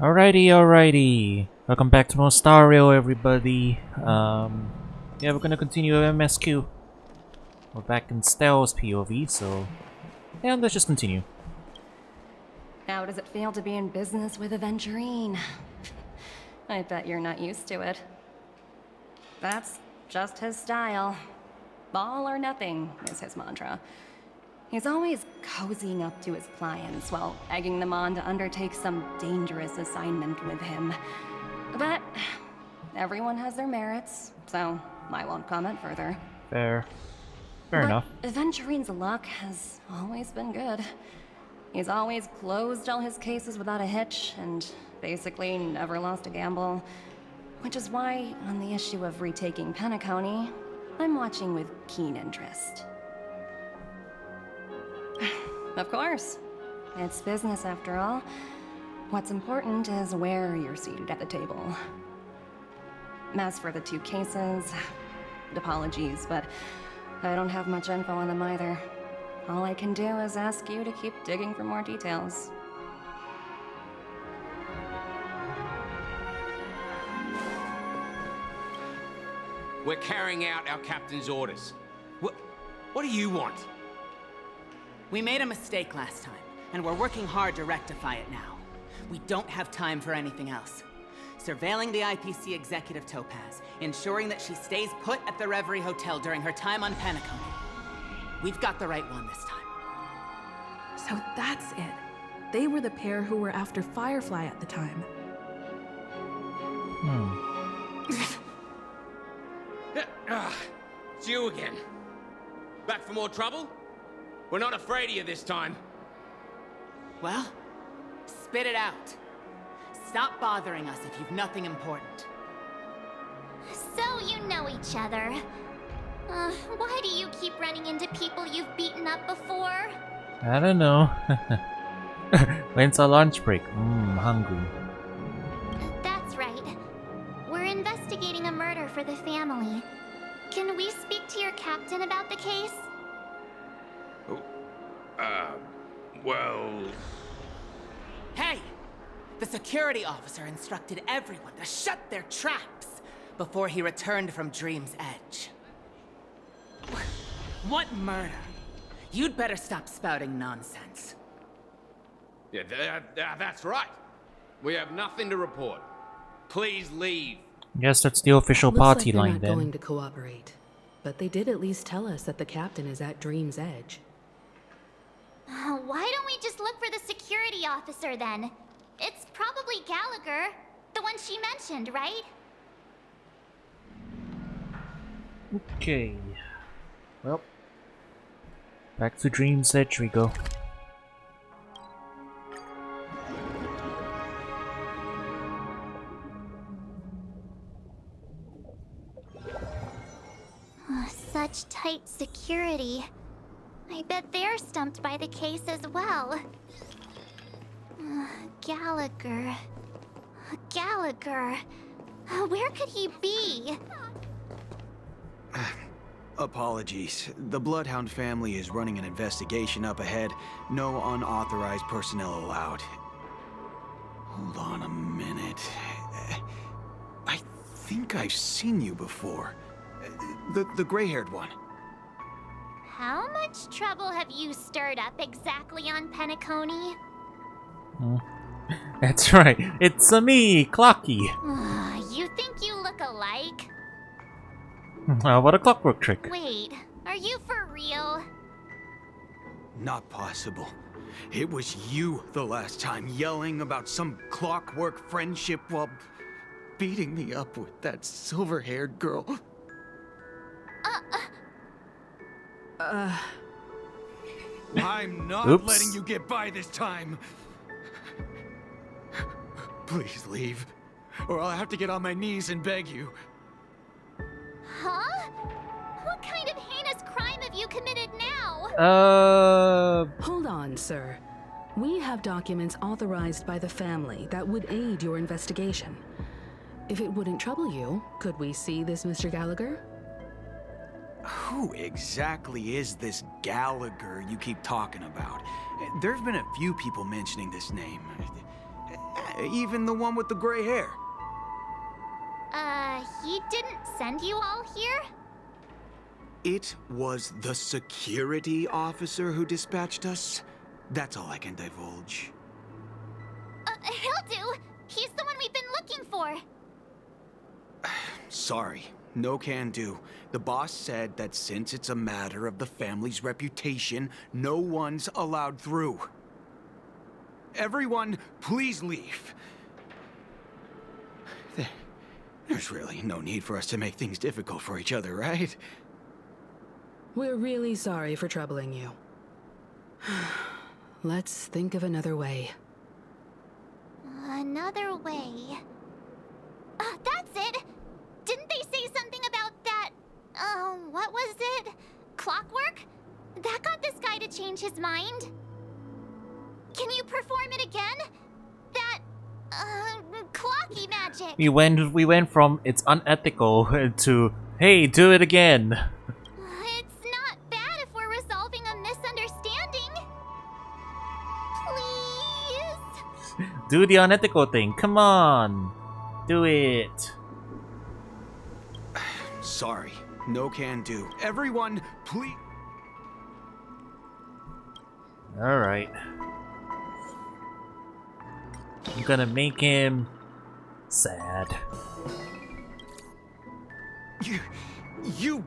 Alrighty. Welcome back to Mostario, everybody. Yeah, we're gonna continue with MSQ. We're back in Stell's POV, so yeah, let's just continue. How does it feel to be in business with adventurine? I bet you're not used to it. That's just his style. All or nothing is his mantra. He's always cozying up to his clients while egging them on to undertake some dangerous assignment with him. But everyone has their merits, so I won't comment further. Fair enough. Adventurine's luck has always been good. He's always closed all his cases without a hitch, and basically never lost a gamble. Which is why, on the issue of retaking Penacony, I'm watching with keen interest. Of course. It's business after all. What's important is where you're seated at the table. As for the two cases, apologies, but I don't have much info on them either. All I can do is ask you to keep digging for more details. We're carrying out our captain's orders. What do you want? We made a mistake last time, and we're working hard to rectify it now. We don't have time for anything else. Surveilling the IPC executive Topaz, ensuring that she stays put at the Reverie Hotel during her time on Penacony. We've got the right one this time. So that's it. They were the pair who were after Firefly at the time. It's you again. Back for more trouble? We're not afraid of you this time. Well, spit it out. Stop bothering us if you've nothing important. So you know each other. Why do you keep running into people you've beaten up before? I don't know. When's our lunch break? Hungry. That's right. We're investigating a murder for the family. Can we speak to your captain about the case? Well... Hey! The security officer instructed everyone to shut their traps before he returned from Dream's Edge. What murder? You'd better stop spouting nonsense. Yeah, that's right. We have nothing to report. Please leave. Guess that's the official party Looks like line they're then. not going to cooperate, but they did at least tell us that the captain is at Dream's Edge. Why don't we just look for the security officer then? It's probably Gallagher, the one she mentioned, right? Okay. Well, back to Dream's Edge we go. Such tight security. I bet they're stumped by the case as well. Gallagher. Gallagher. Where could he be? Apologies. The Bloodhound family is running an investigation up ahead. No unauthorized personnel allowed. Hold on a minute. I think I've seen you before. The gray-haired one. How much trouble have you stirred up exactly on Penacony? That's right. It's me, Clocky. You think you look alike? What a clockwork trick. Wait, are you for real? Not possible. It was you the last time, yelling about some clockwork friendship while beating me up with that silver-haired girl. I'm not Oops. letting you get by this time. Please leave, or I'll have to get on my knees and beg you. Huh? What kind of heinous crime have you committed now? Hold on, sir. We have documents authorized by the family that would aid your investigation. If it wouldn't trouble you, could we see this Mr. Gallagher? Who exactly is this Gallagher you keep talking about? There've been a few people mentioning this name. even the one with the gray hair. He didn't send you all here? It was the security officer who dispatched us. That's all I can divulge. He'll do. He's the one we've been looking for. Sorry, no can do. The boss said that since it's a matter of the family's reputation, no one's allowed through. Everyone, please leave. There's really no need for us to make things difficult for each other, right? We're really sorry for troubling you. Let's think of another way. Another way. That's it! Didn't they say something about that... what was it? Clockwork? That got this guy to change his mind. Can you perform it again? That... clocky magic. We went from it's unethical to hey, do it again. It's not bad if we're resolving a misunderstanding. Please? Do the unethical thing. Come on. Do it. Sorry, no can do. Everyone, please. Alright. I'm gonna make him sad. You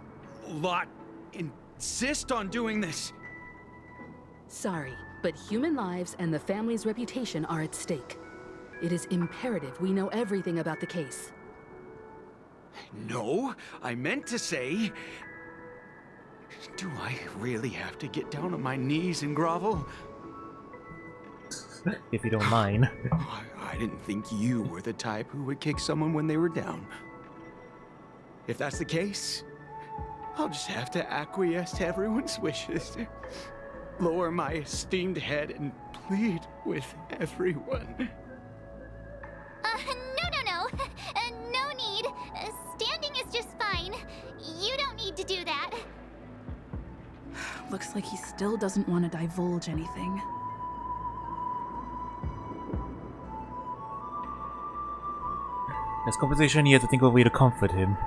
lot insist on doing this. Sorry, but human lives and the family's reputation are at stake. It is imperative we know everything about the case. No, I meant to say... Do I really have to get down on my knees and grovel? If you don't mind. I didn't think you were the type who would kick someone when they were down. If that's the case, I'll just have to acquiesce to everyone's wishes. Lower my esteemed head and plead with everyone. No. No need. Standing is just fine. You don't need to do that. Looks like he still doesn't want to divulge anything. As compensation, you have to think of a way to comfort him.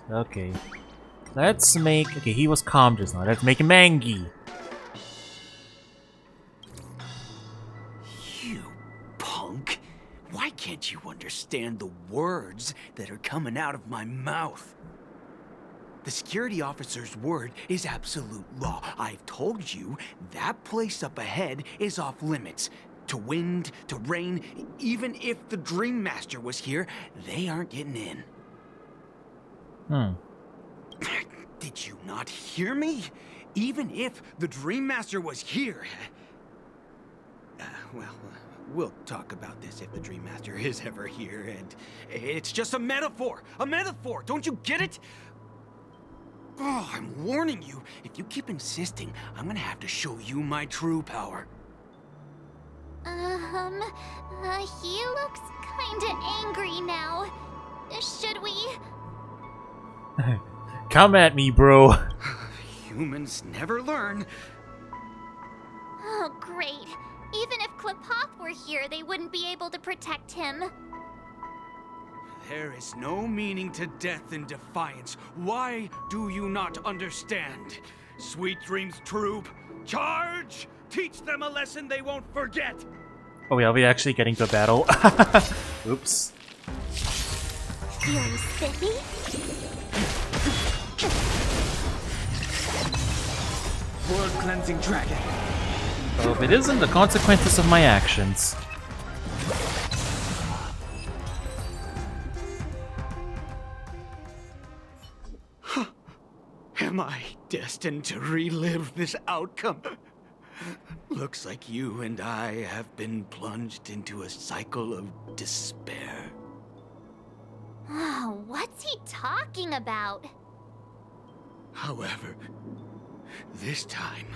Okay. Let's make... Okay, he was calm just now. Let's make him angry. You punk. Why can't you understand the words that are coming out of my mouth? The security officer's word is absolute law. I've told you that place up ahead is off limits. To wind, to rain, even if the Dream Master was here, they aren't getting in. Did you not hear me? Even if the Dream Master was here... we'll talk about this if the Dream Master is ever here, and it's just a metaphor! A metaphor! Don't you get it? Oh, I'm warning you. If you keep insisting, I'm gonna have to show you my true power. He looks kinda angry now. Should we? Come at me, bro. Humans never learn. Oh, great. Even if Klipoth were here, they wouldn't be able to protect him. There is no meaning to death and defiance. Why do you not understand? Sweet Dreams Troop, charge! Teach them a lesson they won't forget! Oh wait, are we actually getting to a battle? Oops. Feeling spiffy? World-cleansing dragon. Oh, if it isn't the consequences of my actions. Am I destined to relive this outcome? Looks like you and I have been plunged into a cycle of despair. Oh, what's he talking about? However, this time,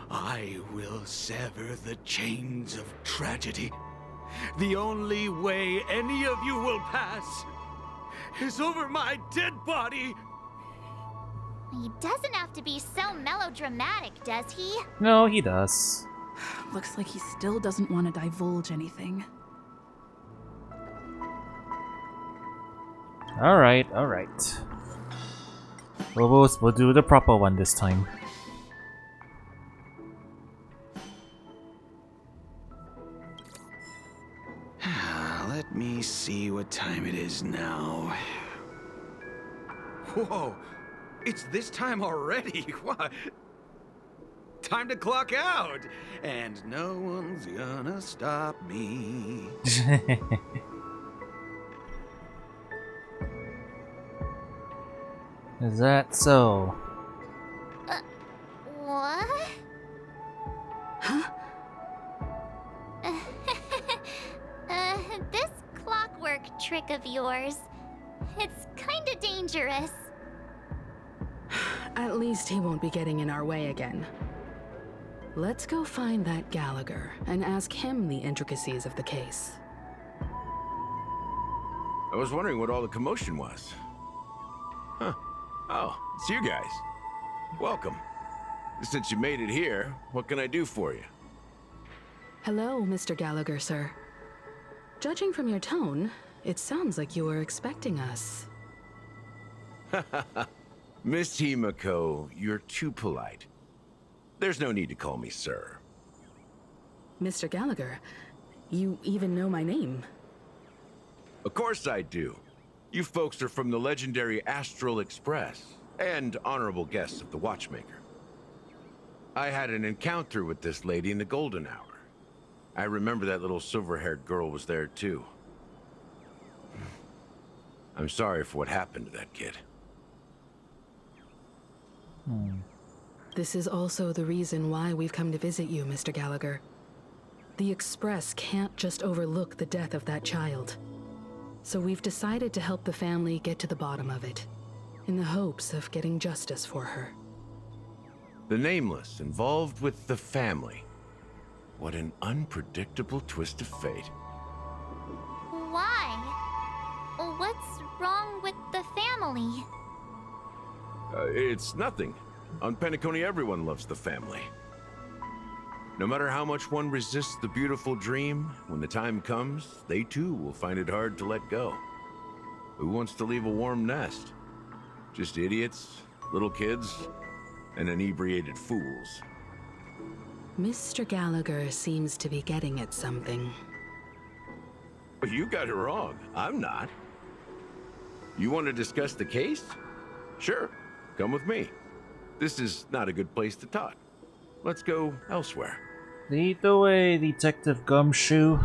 I will sever the chains of tragedy. The only way any of you will pass is over my dead body. He doesn't have to be so melodramatic, does he? No, he does. Looks like he still doesn't want to divulge anything. Alright, alright. We'll do the proper one this time. Let me see what time it is now. Whoa! It's this time already! What? Time to clock out! And no one's gonna stop me. Is that so? What? Huh? This clockwork trick of yours, it's kinda dangerous. At least he won't be getting in our way again. Let's go find that Gallagher and ask him the intricacies of the case. I was wondering what all the commotion was. Huh. Oh, it's you guys. Welcome. Since you made it here, what can I do for you? Hello, Mr. Gallagher, sir. Judging from your tone, it sounds like you were expecting us. Miss Himiko, you're too polite. There's no need to call me sir. Mr. Gallagher, you even know my name. Of course I do. You folks are from the legendary Astral Express, and honorable guests of the Watchmaker. I had an encounter with this lady in the Golden Hour. I remember that little silver-haired girl was there too. I'm sorry for what happened to that kid. This is also the reason why we've come to visit you, Mr. Gallagher. The Express can't just overlook the death of that child. So we've decided to help the family get to the bottom of it, in the hopes of getting justice for her. The Nameless involved with the family. What an unpredictable twist of fate. Why? What's wrong with the family? It's nothing. On Penacony, everyone loves the family. No matter how much one resists the beautiful dream, when the time comes, they too will find it hard to let go. Who wants to leave a warm nest? Just idiots, little kids, and inebriated fools. Mr. Gallagher seems to be getting at something. You got it wrong. I'm not. You want to discuss the case? Sure, come with me. This is not a good place to talk. Let's go elsewhere. Lead the way, Detective Gumshoe.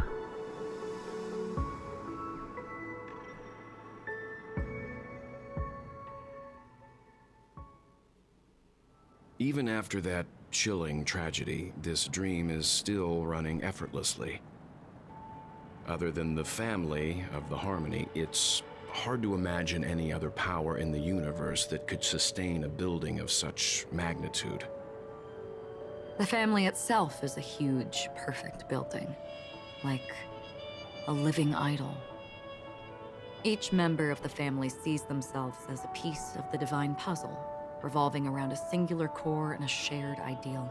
Even after that chilling tragedy, this dream is still running effortlessly. Other than the family of the Harmony, it's hard to imagine any other power in the universe that could sustain a building of such magnitude. The family itself is a huge, perfect building. Like a living idol. Each member of the family sees themselves as a piece of the divine puzzle, revolving around a singular core and a shared ideal.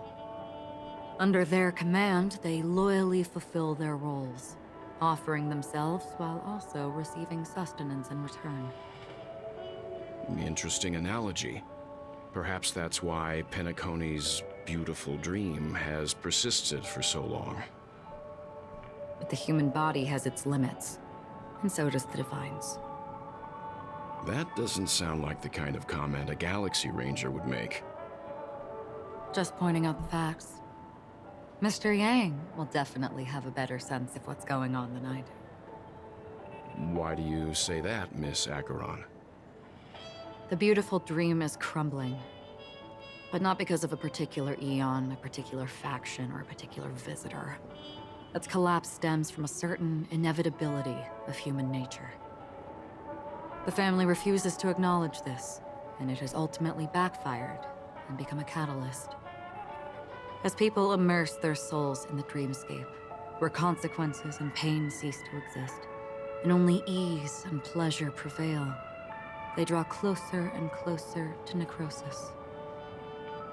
Under their command, they loyally fulfill their roles, offering themselves while also receiving sustenance in return. Interesting analogy. Perhaps that's why Penacony's beautiful dream has persisted for so long. But the human body has its limits, and so does the divine's. That doesn't sound like the kind of comment a Galaxy Ranger would make. Just pointing out the facts. Mr. Yang will definitely have a better sense of what's going on than I do. Why do you say that, Miss Acheron? The beautiful dream is crumbling. But not because of a particular eon, a particular faction, or a particular visitor. Its collapse stems from a certain inevitability of human nature. The family refuses to acknowledge this, and it has ultimately backfired and become a catalyst. As people immerse their souls in the dreamscape, where consequences and pain cease to exist, and only ease and pleasure prevail, they draw closer and closer to necrosis.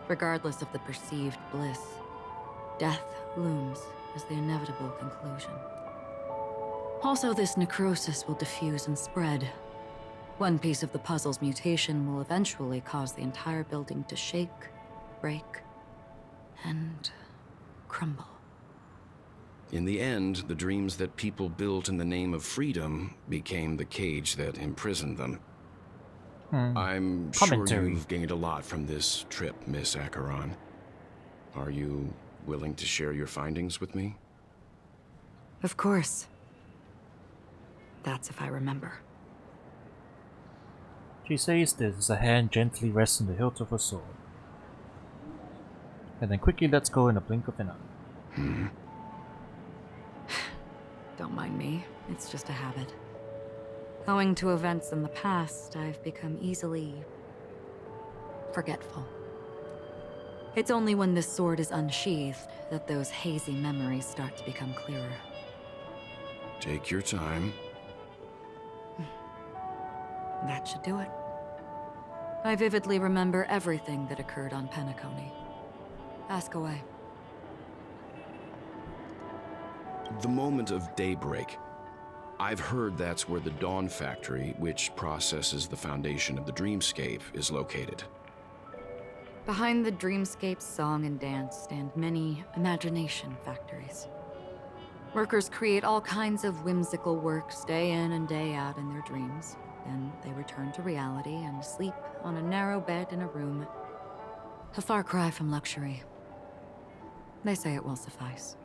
Regardless of the perceived bliss, Death looms as the inevitable conclusion. Also, this necrosis will diffuse and spread. One piece of the puzzle's mutation will eventually cause the entire building to shake, break, and crumble. In the end, the dreams that people built in the name of freedom became the cage that imprisoned them. I'm sure you've gained a lot from this trip, Miss Acheron. Are you willing to share your findings with me? Of course. That's if I remember. She says this as a hand gently rests on the hilt of her sword. And then quickly lets go in a blink of an eye. Don't mind me, it's just a habit. Owing to events in the past, I've become easily forgetful. It's only when this sword is unsheathed that those hazy memories start to become clearer. Take your time. That should do it. I vividly remember everything that occurred on Penacony. Ask away. The moment of daybreak. I've heard that's where the Dawn Factory, which processes the foundation of the dreamscape, is located. Behind the dreamscape's song and dance stand many imagination factories. Workers create all kinds of whimsical works day in and day out in their dreams. Then they return to reality and sleep on a narrow bed in a room. A far cry from luxury. They say it will suffice.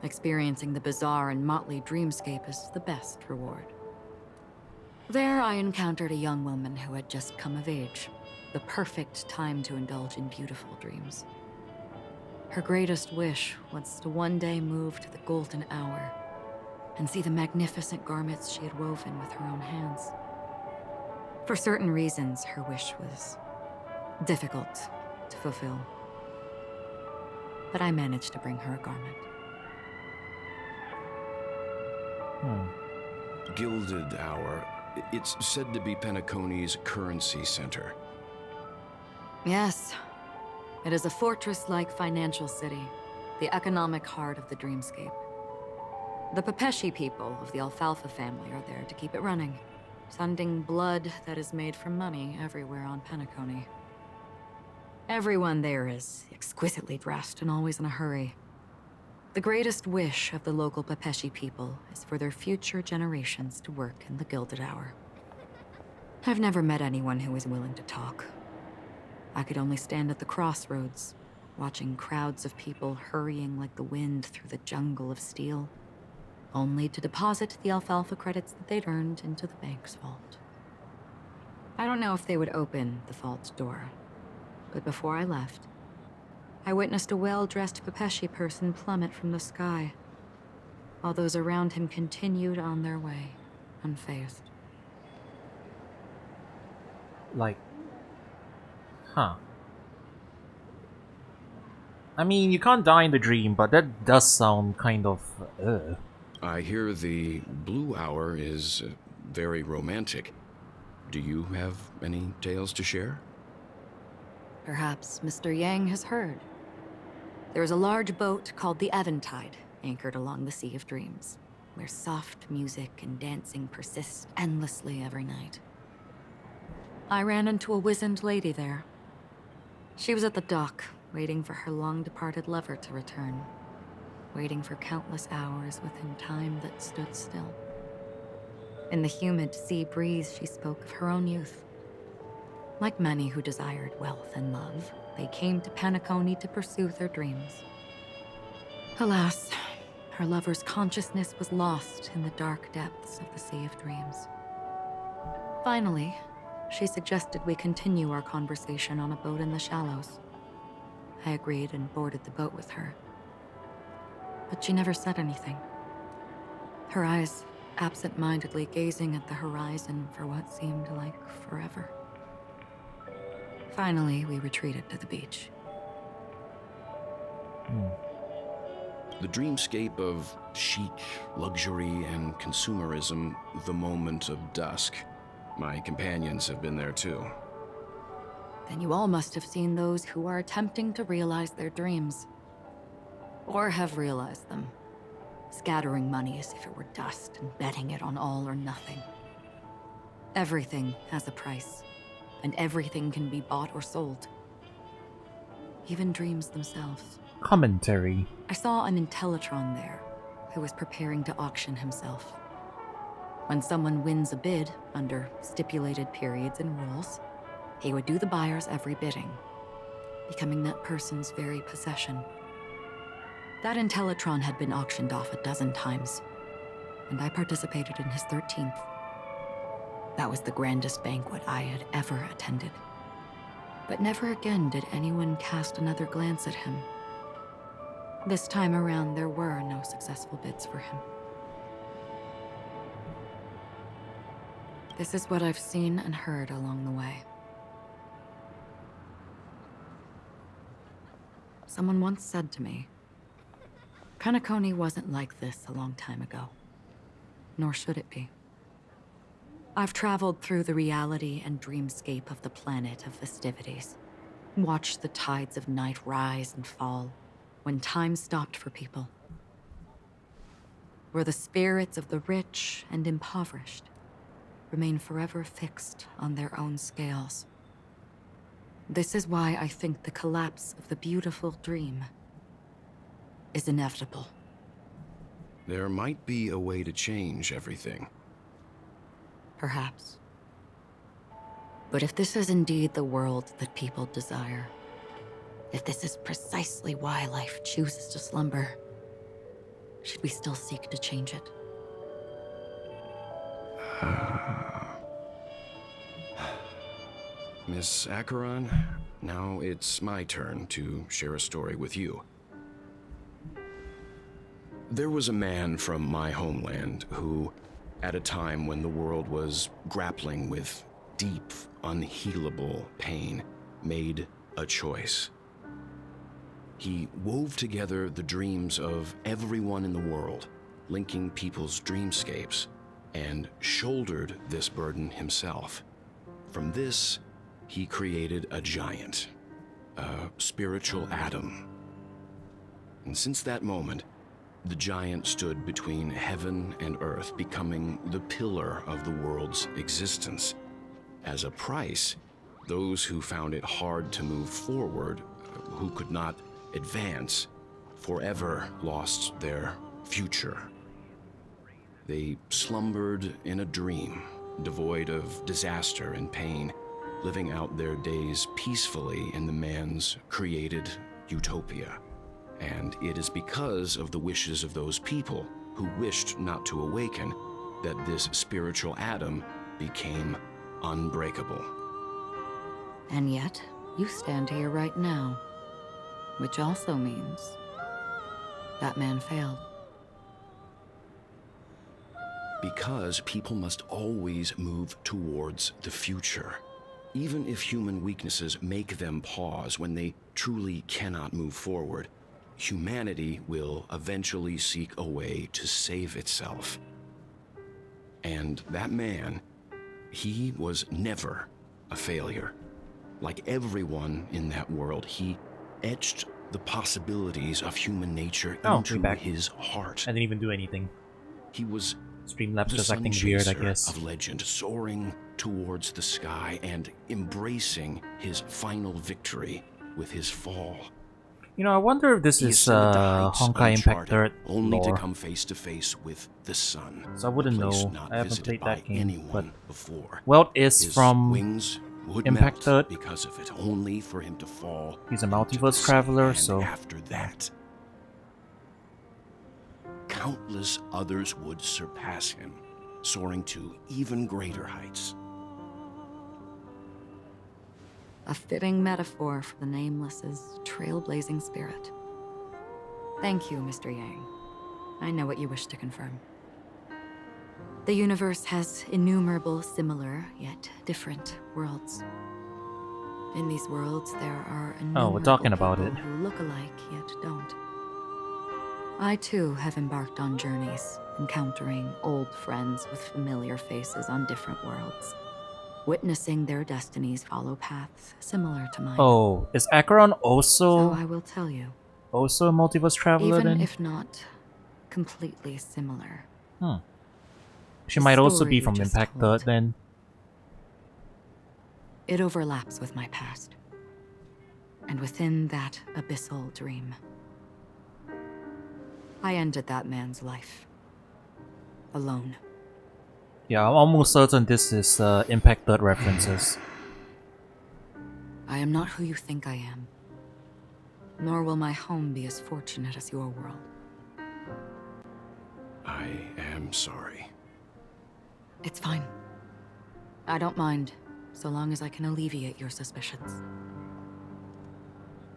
Experiencing the bizarre and motley dreamscape is the best reward. There I encountered a young woman who had just come of age. The perfect time to indulge in beautiful dreams. Her greatest wish was to one day move to the golden hour and see the magnificent garments she had woven with her own hands. For certain reasons, her wish was difficult to fulfill. But I managed to bring her a garment. Gilded Hour. It's said to be Penacony's currency center. Yes. It is a fortress-like financial city, the economic heart of the dreamscape. The Pepeshi people of the Alfalfa family are there to keep it running, sending blood that is made from money everywhere on Penacony. Everyone there is exquisitely dressed and always in a hurry. The greatest wish of the local Pepeshi people is for their future generations to work in the Gilded Hour. I've never met anyone who is willing to talk. I could only stand at the crossroads, watching crowds of people hurrying like the wind through the jungle of steel, only to deposit the alfalfa credits that they'd earned into the bank's vault. I don't know if they would open the vault's door, but before I left, I witnessed a well-dressed Pepeshi person plummet from the sky, while those around him continued on their way, unfazed. Like, huh. I mean, you can't die in the dream, but that does sound kind of, I hear the Blue Hour is very romantic. Do you have any tales to share? Perhaps Mr. Yang has heard. There is a large boat called the Eventide, anchored along the Sea of Dreams, where soft music and dancing persist endlessly every night. I ran into a wizened lady there. She was at the dock, waiting for her long-departed lover to return, waiting for countless hours within time that stood still. In the humid sea breeze, she spoke of her own youth. Like many who desired wealth and love, they came to Penacony to pursue their dreams. Alas, her lover's consciousness was lost in the dark depths of the Sea of Dreams. Finally, she suggested we continue our conversation on a boat in the shallows. I agreed and boarded the boat with her. But she never said anything. Her eyes absent-mindedly gazing at the horizon for what seemed like forever. Finally, we retreated to the beach. The dreamscape of chic, luxury, and consumerism, the moment of dusk. My companions have been there too. Then you all must have seen those who are attempting to realize their dreams. Or have realized them. Scattering money as if it were dust and betting it on all or nothing. Everything has a price, and everything can be bought or sold. Even dreams themselves. Commentary. I saw an Intellitron there, who was preparing to auction himself. When someone wins a bid, under stipulated periods and rules, he would do the buyer's every bidding, becoming that person's very possession. That Intellitron had been auctioned off a dozen times, and I participated in his 13th. That was the grandest banquet I had ever attended. But never again did anyone cast another glance at him. This time around, there were no successful bids for him. This is what I've seen and heard along the way. Someone once said to me, Penacony wasn't like this a long time ago, nor should it be. I've traveled through the reality and dreamscape of the planet of festivities, watched the tides of night rise and fall when time stopped for people, where the spirits of the rich and impoverished remain forever fixed on their own scales. This is why I think the collapse of the beautiful dream is inevitable. There might be a way to change everything. Perhaps. But if this is indeed the world that people desire, if this is precisely why life chooses to slumber, should we still seek to change it? Miss Acheron, now it's my turn to share a story with you. There was a man from my homeland who, at a time when the world was grappling with deep, unhealable pain, made a choice. He wove together the dreams of everyone in the world, linking people's dreamscapes, and shouldered this burden himself. From this, he created a giant, a spiritual atom. And since that moment, the giant stood between heaven and earth, becoming the pillar of the world's existence. As a price, those who found it hard to move forward, who could not advance, forever lost their future. They slumbered in a dream, devoid of disaster and pain, living out their days peacefully in the man's created utopia. And it is because of the wishes of those people who wished not to awaken that this spiritual atom became unbreakable. And yet, you stand here right now, which also means that man failed. Because people must always move towards the future. Even if human weaknesses make them pause when they truly cannot move forward, humanity will eventually seek a way to save itself. And that man, he was never a failure. Like everyone in that world, he etched the possibilities of human nature into his heart. I didn't even do anything. He was Streamlabs the just sun acting weird, I chaser guess. of legend, soaring towards the sky and embracing his final victory with his fall. You know, I wonder if this is Honkai Impact Third only lore. to come face to face with the sun. So I wouldn't a place know. not I haven't visited played that by game, anyone but before. Welt is His from wings would Impact melt Third. because of it, only for him to fall. He's a into the multiverse sea. traveler, And so after that, countless others would surpass him, soaring to even greater heights. A fitting metaphor for the Nameless's trailblazing spirit. Thank you, Mr. Yang. I know what you wish to confirm. The universe has innumerable similar, yet different worlds. In these worlds, there are innumerable we're talking about people it. who look alike, yet don't. I too have embarked on journeys, encountering old friends with familiar faces on different worlds, witnessing their destinies follow paths similar to mine. Oh, is Acheron So also I will tell you, Also a multiverse traveler Even then? if not completely similar. She The might also story be you from just Impact told. Third then. It overlaps with my past. And within that abyssal dream, I ended that man's life. Alone. Yeah, I'm almost certain this is Impact Third references. I am not who you think I am. Nor will my home be as fortunate as your world. I am sorry. It's fine. I don't mind, so long as I can alleviate your suspicions.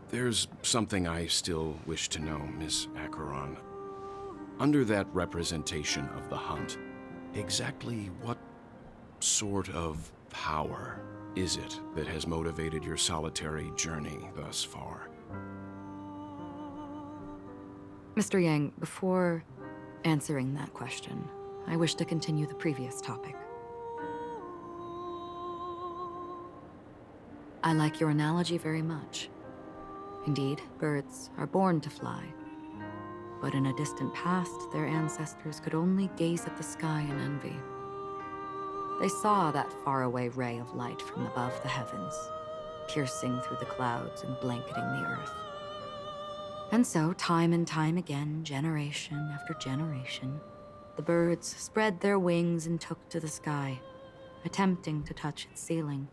There's something I still wish to know, Miss Acheron. Under that representation of the hunt, exactly what sort of power is it that has motivated your solitary journey thus far? Mr. Yang, before answering that question, I wish to continue the previous topic. I like your analogy very much. Indeed, birds are born to fly. But in a distant past, their ancestors could only gaze at the sky in envy. They saw that faraway ray of light from above the heavens, piercing through the clouds and blanketing the earth. And so, time and time again, generation after generation, the birds spread their wings and took to the sky, attempting to touch its ceiling.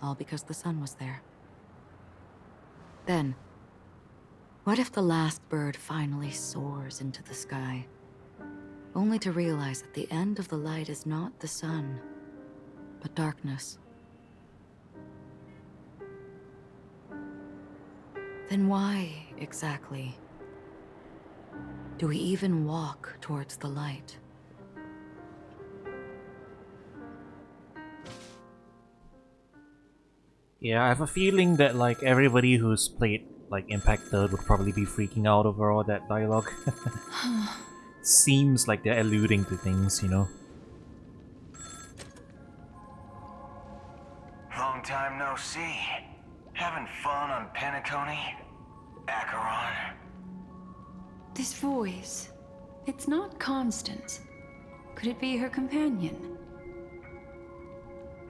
All because the sun was there. Then, what if the last bird finally soars into the sky, only to realize that the end of the light is not the sun, but darkness? Then why, exactly, do we even walk towards the light? Yeah, I have a feeling that like everybody who's played like Impact Third would probably be freaking out over all that dialogue. Seems like they're alluding to things, you know. Long time no see. Having fun on Penacony? Acheron? This voice, it's not Constance. Could it be her companion?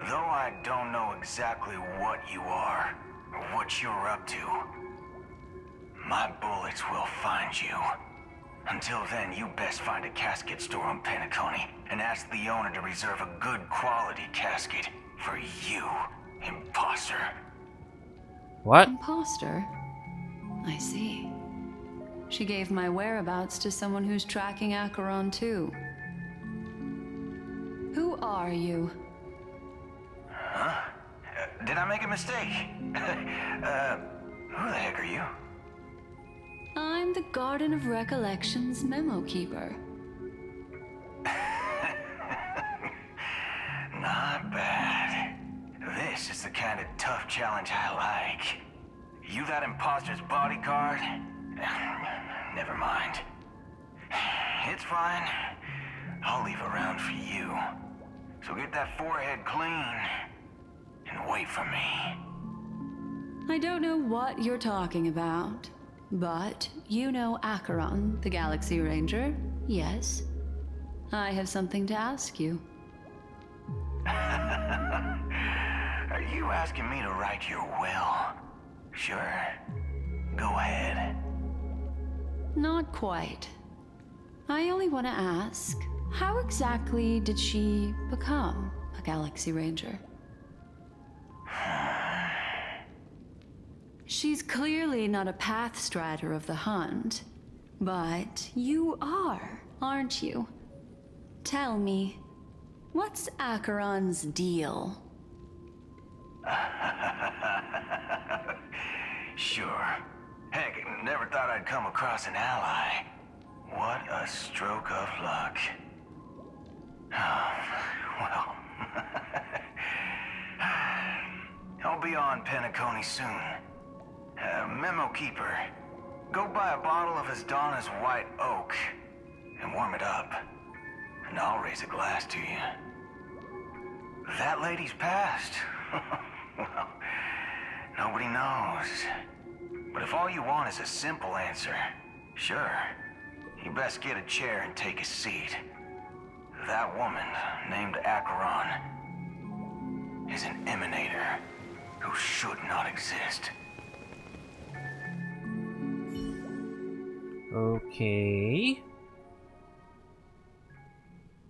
Though I don't know exactly what you are, or what you're up to, my bullets will find you. Until then, you best find a casket store on Penacony and ask the owner to reserve a good quality casket for you, imposter. What? Imposter? I see. She gave my whereabouts to someone who's tracking Acheron too. Who are you? Huh? Did I make a mistake? Who the heck are you? I'm the Garden of Recollection's memo keeper. Not bad. This is the kind of tough challenge I like. You that imposter's bodyguard? Never mind. It's fine. I'll leave a round for you. So get that forehead clean and wait for me. I don't know what you're talking about, but you know Acheron, the Galaxy Ranger, yes? I have something to ask you. Are you asking me to write your will? Sure. Go ahead. Not quite. I only want to ask, how exactly did she become a Galaxy Ranger? She's clearly not a path strider of the hunt, but you are, aren't you? Tell me, what's Acheron's deal? Sure. Heck, never thought I'd come across an ally. What a stroke of luck. Oh, well. I'll be on Penacony soon. Memo keeper, go buy a bottle of his Donna's White Oak and warm it up. And I'll raise a glass to you. That lady's passed. Well, nobody knows. But if If all you want is a simple answer, sure. You best get a chair and take a seat. That woman, named Acheron, is an emanator who should not exist. Okay.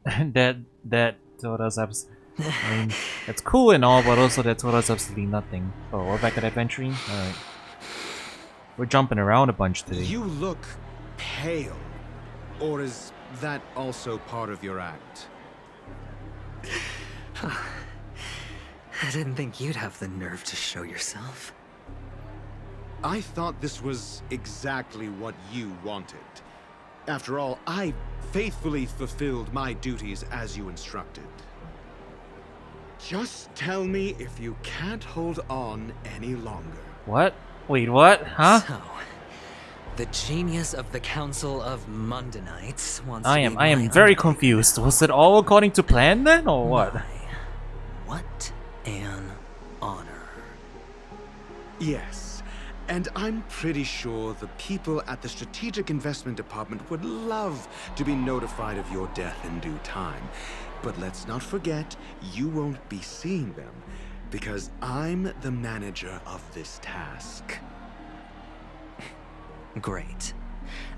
that told us I mean, that's cool and all, but also that told us absolutely nothing. Oh, we're back at adventuring? Alright. We're jumping around a bunch today. You look pale. Or is that also part of your act? I didn't think you'd have the nerve to show yourself. I thought this was exactly what you wanted. After all, I faithfully fulfilled my duties as you instructed. Just tell me if you can't hold on any longer. What? Wait, what? Huh? So, the genius of the Council of Mundanites wants I to be am very confused. Was it all according to plan then, or what? What an honor. Yes, and I'm pretty sure the people at the Strategic Investment Department would love to be notified of your death in due time. But let's not forget, you won't be seeing them, because I'm the manager of this task. Great.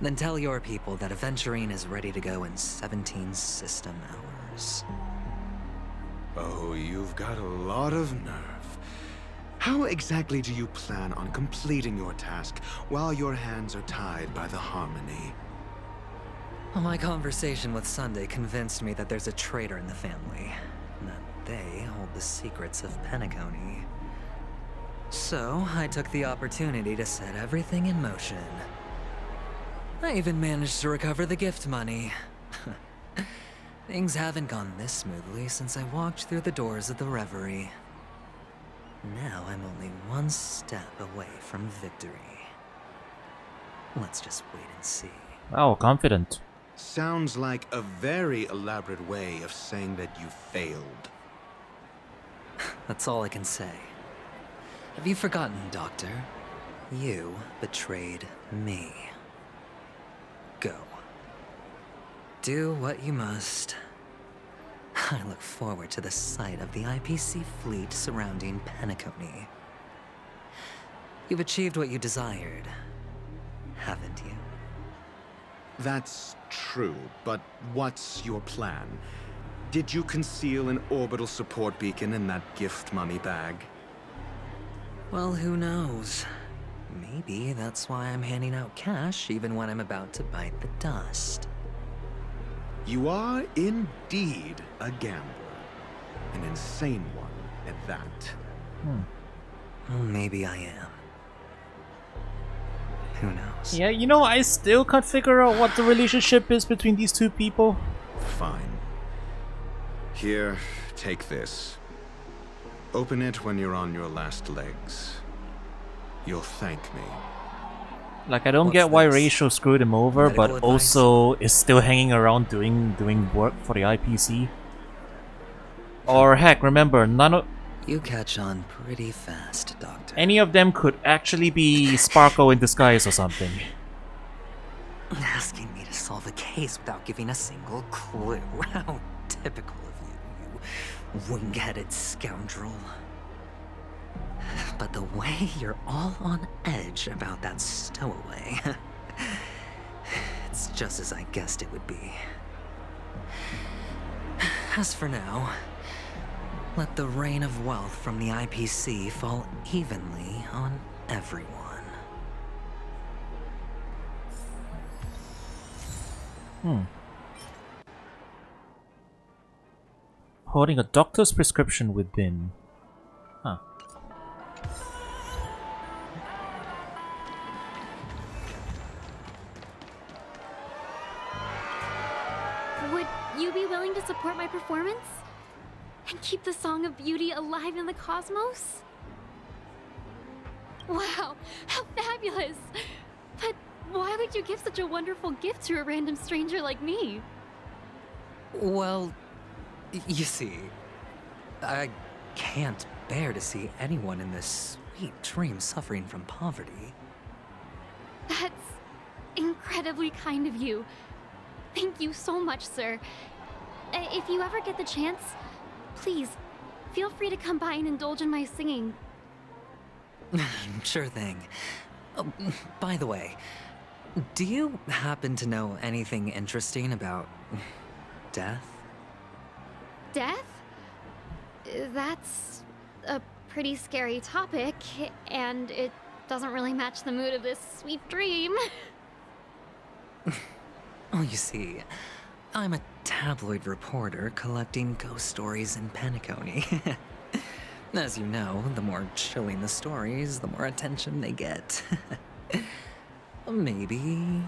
Then tell your people that Adventurine is ready to go in 17 system hours. Oh, you've got a lot of nerve. How exactly do you plan on completing your task while your hands are tied by the Harmony? Well, my conversation with Sunday convinced me that there's a traitor in the family, and that they hold the secrets of Penacony. So, I took the opportunity to set everything in motion. I even managed to recover the gift money. Things haven't gone this smoothly since I walked through the doors of the Reverie. Now I'm only one step away from victory. Let's just wait and see. Wow, confident. Sounds like a very elaborate way of saying that you failed. That's all I can say. Have you forgotten, Doctor? You betrayed me. Go. Do what you must. I look forward to the sight of the IPC fleet surrounding Penacony. You've achieved what you desired, haven't you? That's true, but what's your plan? Did you conceal an orbital support beacon in that gift money bag? Well, who knows? Maybe that's why I'm handing out cash even when I'm about to bite the dust. You are indeed a gambler. An insane one at that. Well, maybe I am. Who knows? Yeah, you know, I still can't figure out what the relationship is between these two people. Fine. Here, take this. Open it when you're on your last legs. You'll thank me. Like, I don't get why Ratio screwed him over, but also is still hanging around doing work for the IPC. Or heck, remember, none of... You catch on pretty fast, Doctor. Any of them could actually be Sparkle in disguise or something. Asking me to solve a case without giving a single clue. How typical of you, you wing-headed scoundrel. But the way you're all on edge about that stowaway, it's just as I guessed it would be. As for now, let the rain of wealth from the IPC fall evenly on everyone. Holding a doctor's prescription within. Huh. Would you be willing to support my performance? And keep the Song of Beauty alive in the cosmos? Wow, how fabulous! But why would you give such a wonderful gift to a random stranger like me? Well, you see, I can't bear to see anyone in this sweet dream suffering from poverty. That's incredibly kind of you. Thank you so much, sir. If you ever get the chance, please, feel free to come by and indulge in my singing. Sure thing. Oh, by the way, do you happen to know anything interesting about death? Death? That's a pretty scary topic, and it doesn't really match the mood of this sweet dream. Oh, you see, I'm a tabloid reporter collecting ghost stories in Penacony. As you know, the more chilling the stories, the more attention they get. Maybe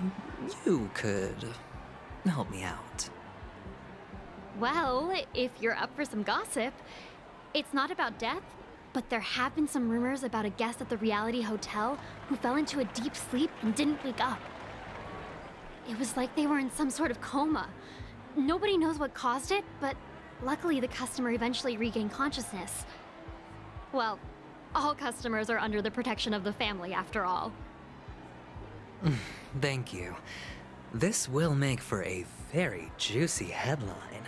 you could help me out. Well, if you're up for some gossip, it's not about death, but there have been some rumors about a guest at the reality hotel who fell into a deep sleep and didn't wake up. It was like they were in some sort of coma. Nobody knows what caused it, but luckily the customer eventually regained consciousness. Well, all customers are under the protection of the family after all. Thank you. This will make for a very juicy headline.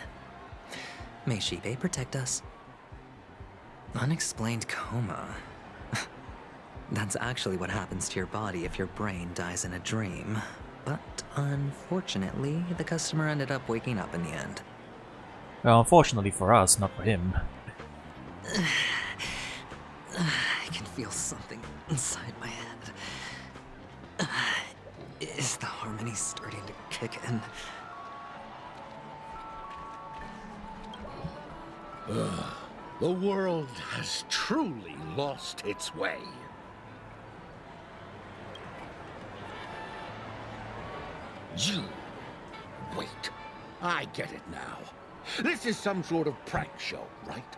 May Shibe protect us. Unexplained coma. That's actually what happens to your body if your brain dies in a dream. But unfortunately, the customer ended up waking up in the end. Well, unfortunately for us, not for him. I can feel something inside my head. Is the harmony starting to kick in? The world has truly lost its way. You... Wait. I get it now. This is some sort of prank show, right?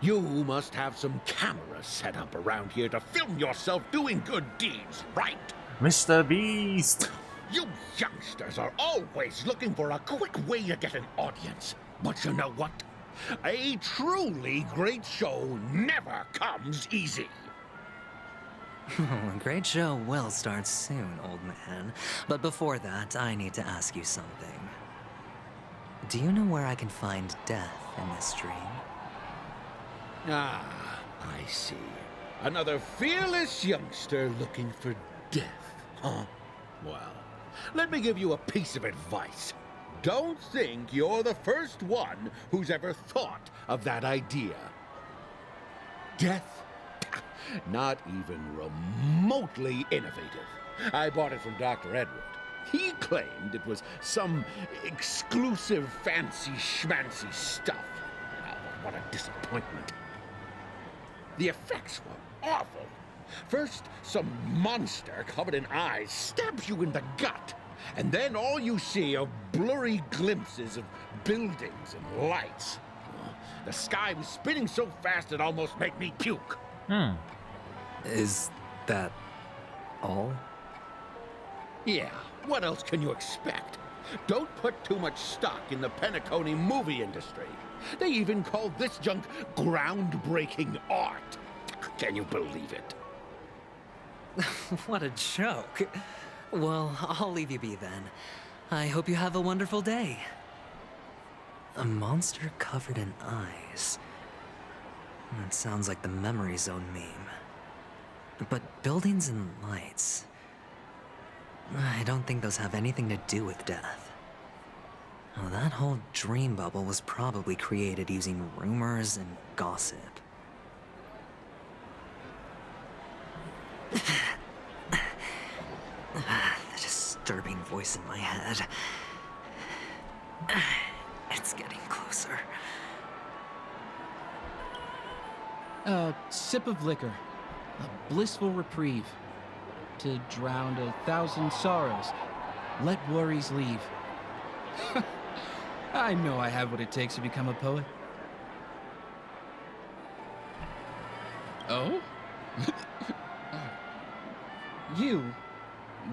You must have some cameras set up around here to film yourself doing good deeds, right? Mr. Beast! You youngsters are always looking for a quick way to get an audience. But you know what? A truly great show never comes easy. A great show will start soon, old man. But before that, I need to ask you something. Do you know where I can find death in this dream? Ah, I see. Another fearless youngster looking for death, huh? Well, let me give you a piece of advice. Don't think you're the first one who's ever thought of that idea. Death? Not even remotely innovative. I bought it from Dr. Edward. He claimed it was some exclusive fancy schmancy stuff. Oh, what a disappointment. The effects were awful. First, some monster covered in eyes stabs you in the gut. And then all you see are blurry glimpses of buildings and lights. The sky was spinning so fast it almost made me puke. Is that all? Yeah, what else can you expect? Don't put too much stock in the Penacony movie industry. They even call this junk groundbreaking art. Can you believe it? What a joke. Well, I'll leave you be then. I hope you have a wonderful day. A monster covered in eyes. That sounds like the Memory Zone meme. But buildings and lights... I don't think those have anything to do with death. Oh, that whole dream bubble was probably created using rumors and gossip. The disturbing voice in my head. It's getting closer. A sip of liquor. A blissful reprieve. To drown 1,000 sorrows. Let worries leave. I know I have what it takes to become a poet. Oh?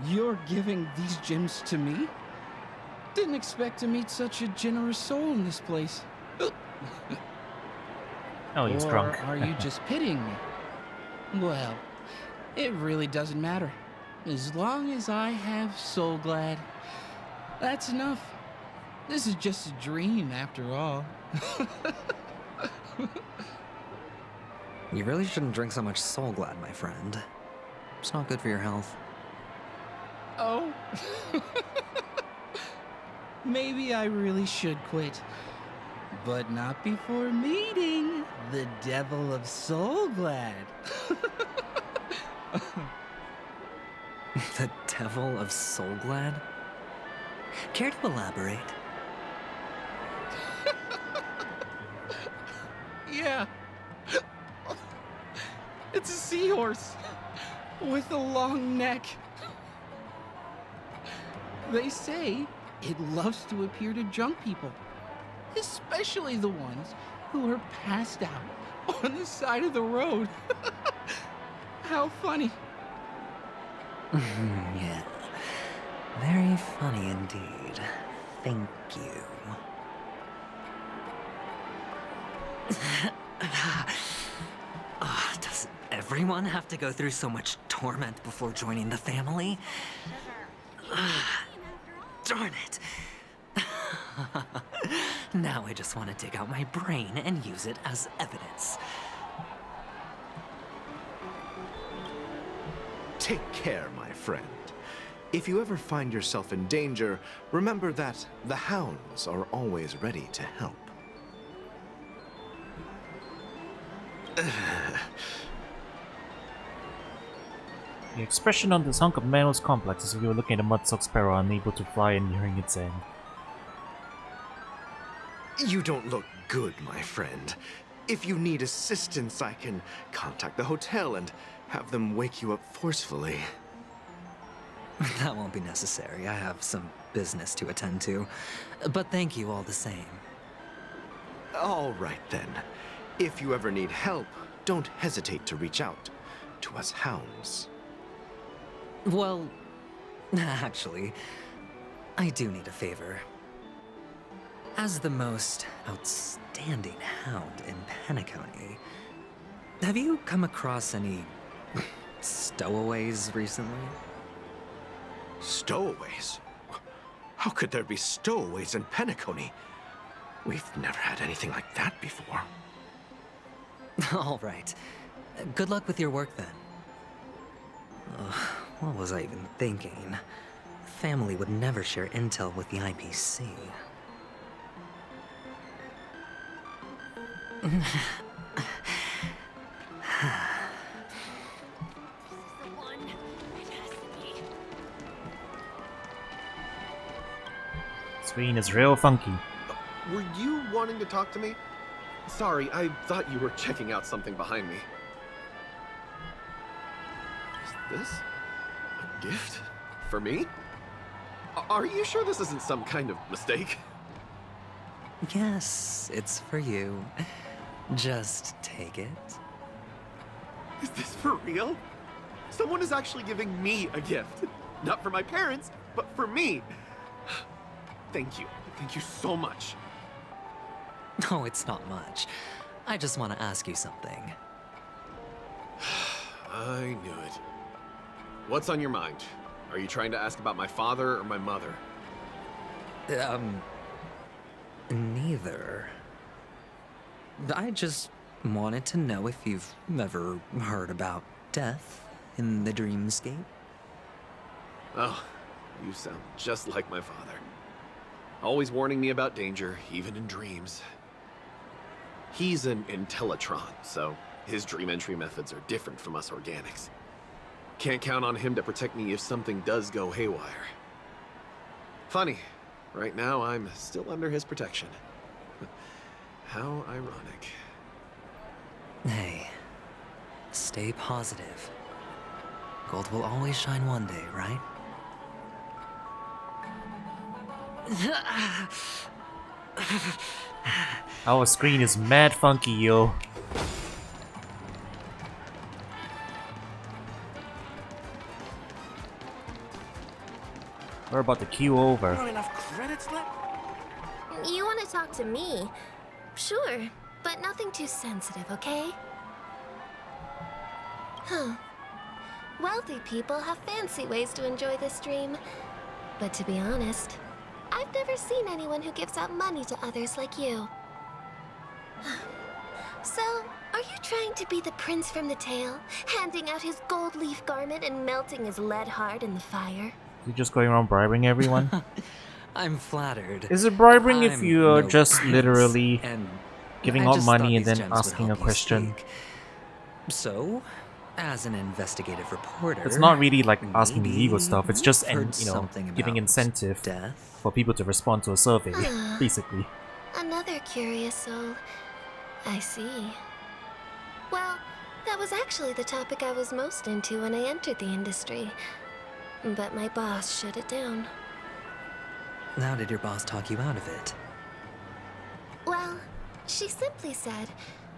You're giving these gems to me? Didn't expect to meet such a generous soul in this place. Oh, he's drunk. Or are you just pitying me? Well, it really doesn't matter. As long as I have Soulglad, that's enough. This is just a dream, after all. You really shouldn't drink so much Soulglad, my friend. It's not good for your health. Oh. Maybe I really should quit. But not before meeting the Devil of Soulglad. The Devil of Soulglad? Care to elaborate? Yeah. It's a seahorse with a long neck. They say it loves to appear to drunk people, especially the ones who are passed out on the side of the road. How funny. Yeah. Very funny indeed. Thank you. Does everyone have to go through so much torment before joining the family? Darn it. Now I just want to dig out my brain and use it as evidence. Take care, my friend. If you ever find yourself in danger, remember that the hounds are always ready to help. The expression on this hunk of metal is complex, as if you were looking at a mudsoaked sparrow unable to fly and nearing its end. You don't look good, my friend. If you need assistance, I can contact the hotel and have them wake you up forcefully. That won't be necessary. I have some business to attend to. But thank you all the same. All right, then. If you ever need help, don't hesitate to reach out to us hounds. Well, actually, I do need a favor. As the most outstanding hound in Penacony, have you come across any stowaways recently? Stowaways? How could there be stowaways in Penacony? We've never had anything like that before. All right. Good luck with your work, then. What was I even thinking? Family would never share intel with the IPC. Screen is real funky. Were you wanting to talk to me? Sorry, I thought you were checking out something behind me. Is this a gift for me? Are you sure this isn't some kind of mistake? Yes, it's for you. Just take it. Is this for real? Someone is actually giving me a gift. Not for my parents, but for me. Thank you. Thank you so much. No, it's not much. I just want to ask you something. I knew it. What's on your mind? Are you trying to ask about my father or my mother? Neither. I just wanted to know if you've ever heard about death in the dreamscape. Oh, you sound just like my father. Always warning me about danger, even in dreams. He's an Intellitron, so his dream entry methods are different from us organics. Can't count on him to protect me if something does go haywire. Funny, right now I'm still under his protection. How ironic. Hey, stay positive. Gold will always shine one day, right? Our screen is mad funky, yo. We're about to queue over. Not enough credits left? You want to talk to me? Sure, but nothing too sensitive, okay? Huh. Wealthy people have fancy ways to enjoy this dream. But to be honest, I've never seen anyone who gives out money to others like you. So, are you trying to be the prince from the tale, handing out his gold leaf garment and melting his lead heart in the fire? You're just going around bribing everyone? I'm flattered. Is it bribing if I'm you're no just prince, literally and giving I out just money thought and these then gems would asking a help you question? speak. So, as an investigative reporter, It's not really like asking maybe legal stuff, it's just, you've heard you know, something giving about incentive death. for people to respond to a survey, basically. Another curious soul. I see. Well, that was actually the topic I was most into when I entered the industry. But my boss shut it down. How did your boss talk you out of it? Well, she simply said,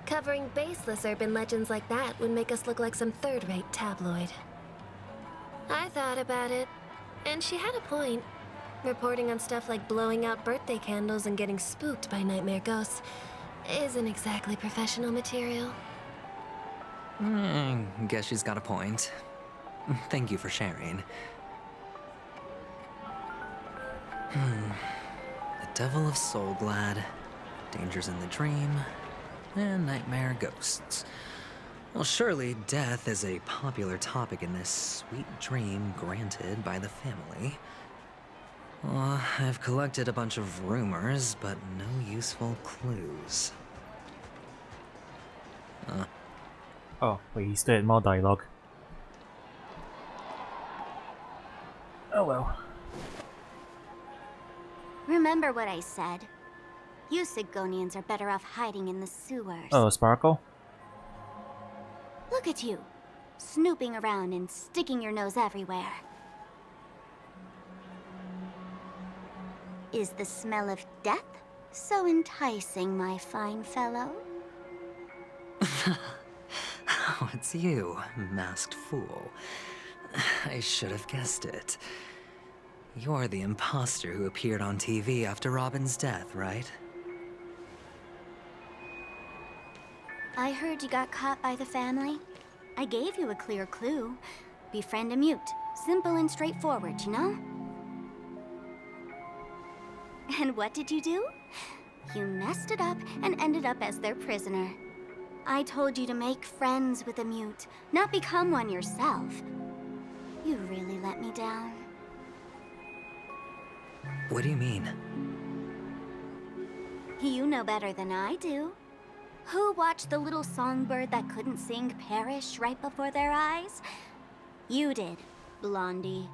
covering baseless urban legends like that would make us look like some third-rate tabloid. I thought about it, and she had a point. Reporting on stuff like blowing out birthday candles and getting spooked by nightmare ghosts isn't exactly professional material. Guess she's got a point. Thank you for sharing. The Devil of Soulglad, Dangers in the Dream, and Nightmare Ghosts. Well, surely death is a popular topic in this sweet dream granted by the family. Well, I've collected a bunch of rumors, but no useful clues. Oh, wait, he still had more dialogue. Oh well. Remember what I said. You Sigonians are better off hiding in the sewers. Oh, Sparkle? Look at you, snooping around and sticking your nose everywhere. Is the smell of death so enticing, my fine fellow? Oh, it's you, masked fool. I should have guessed it. You're the imposter who appeared on TV after Robin's death, right? I heard you got caught by the family. I gave you a clear clue. Befriend a mute. Simple and straightforward, you know? And what did you do? You messed it up and ended up as their prisoner. I told you to make friends with a mute, not become one yourself. You really let me down. What do you mean? You know better than I do. Who watched the little songbird that couldn't sing perish right before their eyes? You did, Blondie.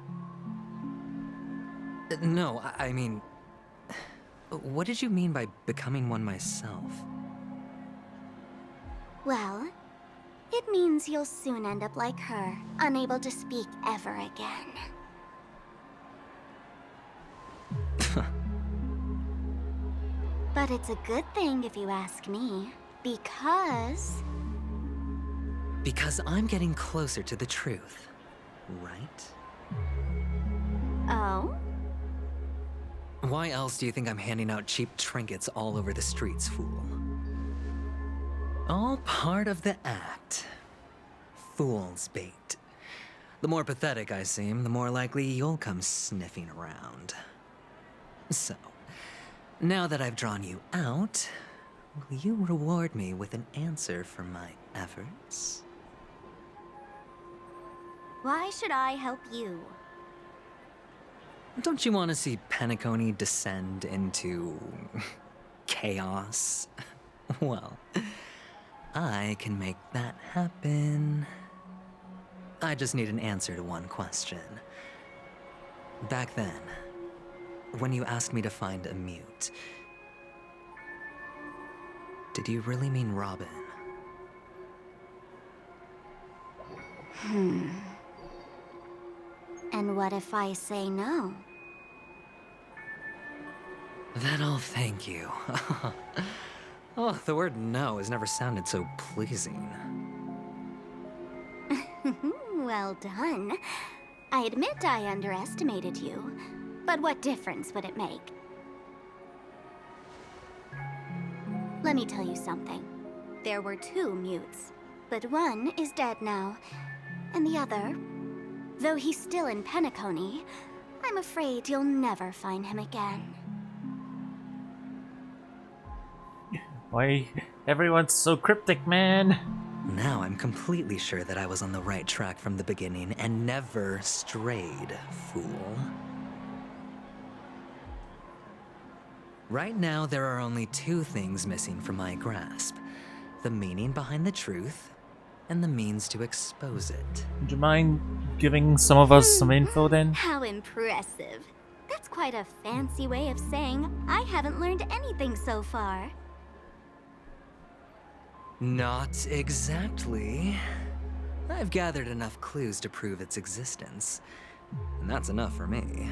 No, I mean... What did you mean by becoming one myself? Well, it means you'll soon end up like her, unable to speak ever again. But it's a good thing if you ask me, because... Because I'm getting closer to the truth, right? Oh? Why else do you think I'm handing out cheap trinkets all over the streets, fool? All part of the act. Fool's bait. The more pathetic I seem, the more likely you'll come sniffing around. So, now that I've drawn you out, will you reward me with an answer for my efforts? Why should I help you? Don't you want to see Penacony descend into... chaos? Well, I can make that happen. I just need an answer to one question. Back then, when you asked me to find a mute, did you really mean Robin? And what if I say no? Then I'll thank you. Oh, the word no has never sounded so pleasing. Well done. I admit I underestimated you, but what difference would it make? Let me tell you something. There were two mutes, but one is dead now, and the other Though he's still in Penacony, I'm afraid you'll never find him again. Why everyone's so cryptic, man? Now I'm completely sure that I was on the right track from the beginning and never strayed, fool. Right now, there are only two things missing from my grasp. The meaning behind the truth, and the means to expose it. Would you mind giving some of us some info then? How impressive. That's quite a fancy way of saying I haven't learned anything so far. Not exactly. I've gathered enough clues to prove its existence, and that's enough for me.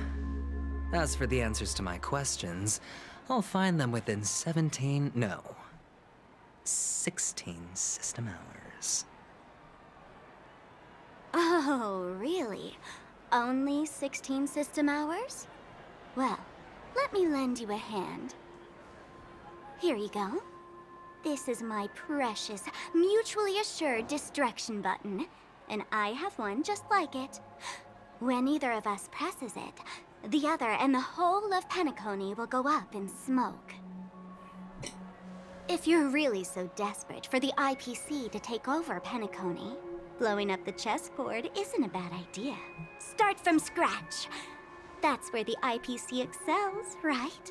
As for the answers to my questions, I'll find them within 16 system hours. Oh, really? Only 16 system hours? Well, let me lend you a hand. Here you go. This is my precious, mutually assured distraction button, and I have one just like it. When either of us presses it, the other and the whole of Penacony will go up in smoke. If you're really so desperate for the IPC to take over Penacony, blowing up the chessboard isn't a bad idea. Start from scratch. That's where the IPC excels, right?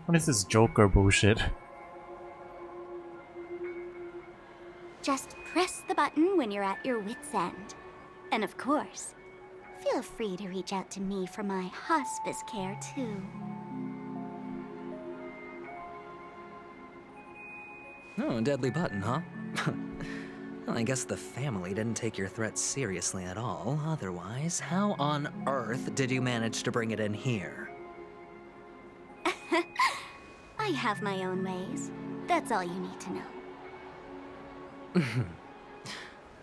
What is this Joker bullshit? Just press the button when you're at your wit's end. And of course, feel free to reach out to me for my hospice care too. Oh, a deadly button, huh? Well, I guess the family didn't take your threat seriously at all. Otherwise, how on earth did you manage to bring it in here? I have my own ways. That's all you need to know.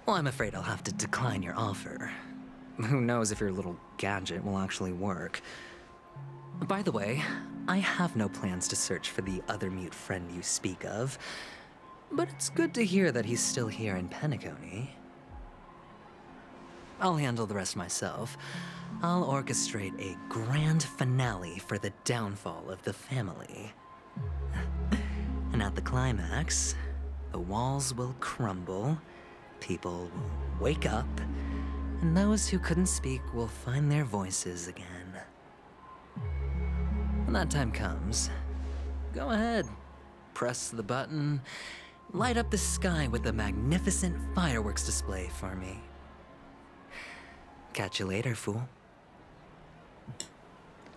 Well, I'm afraid I'll have to decline your offer. Who knows if your little gadget will actually work. By the way, I have no plans to search for the other mute friend you speak of, but it's good to hear that he's still here in Penacony. I'll handle the rest myself. I'll orchestrate a grand finale for the downfall of the family. And at the climax, the walls will crumble, people will wake up, and those who couldn't speak will find their voices again. When that time comes, go ahead, press the button, light up the sky with a magnificent fireworks display for me. Catch you later, fool.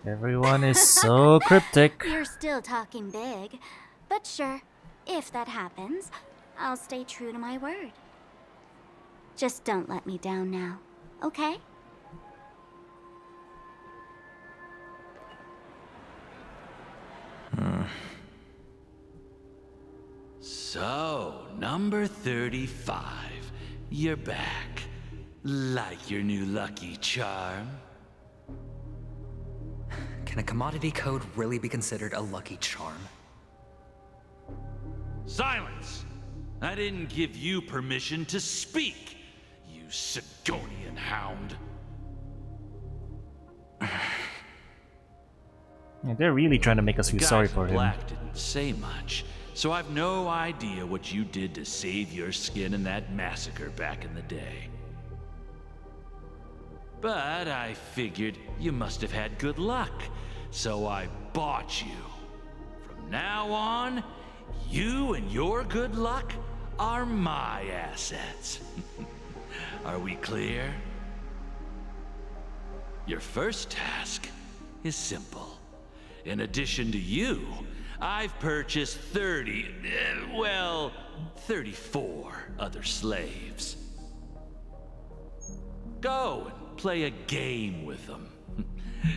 Everyone is so cryptic. You're still talking big, but sure, if that happens, I'll stay true to my word. Just don't let me down now, okay? So, number 35. You're back. Like your new lucky charm? Can a commodity code really be considered a lucky charm? Silence! I didn't give you permission to speak, you Sigonian hound. Yeah, they're really trying to make us feel sorry for him. Black didn't say much, so I've no idea what you did to save your skin in that massacre back in the day. But I figured you must have had good luck, so I bought you. From now on, you and your good luck are my assets. Are we clear? Your first task is simple. In addition to you, I've purchased 34 other slaves. Go and play a game with them.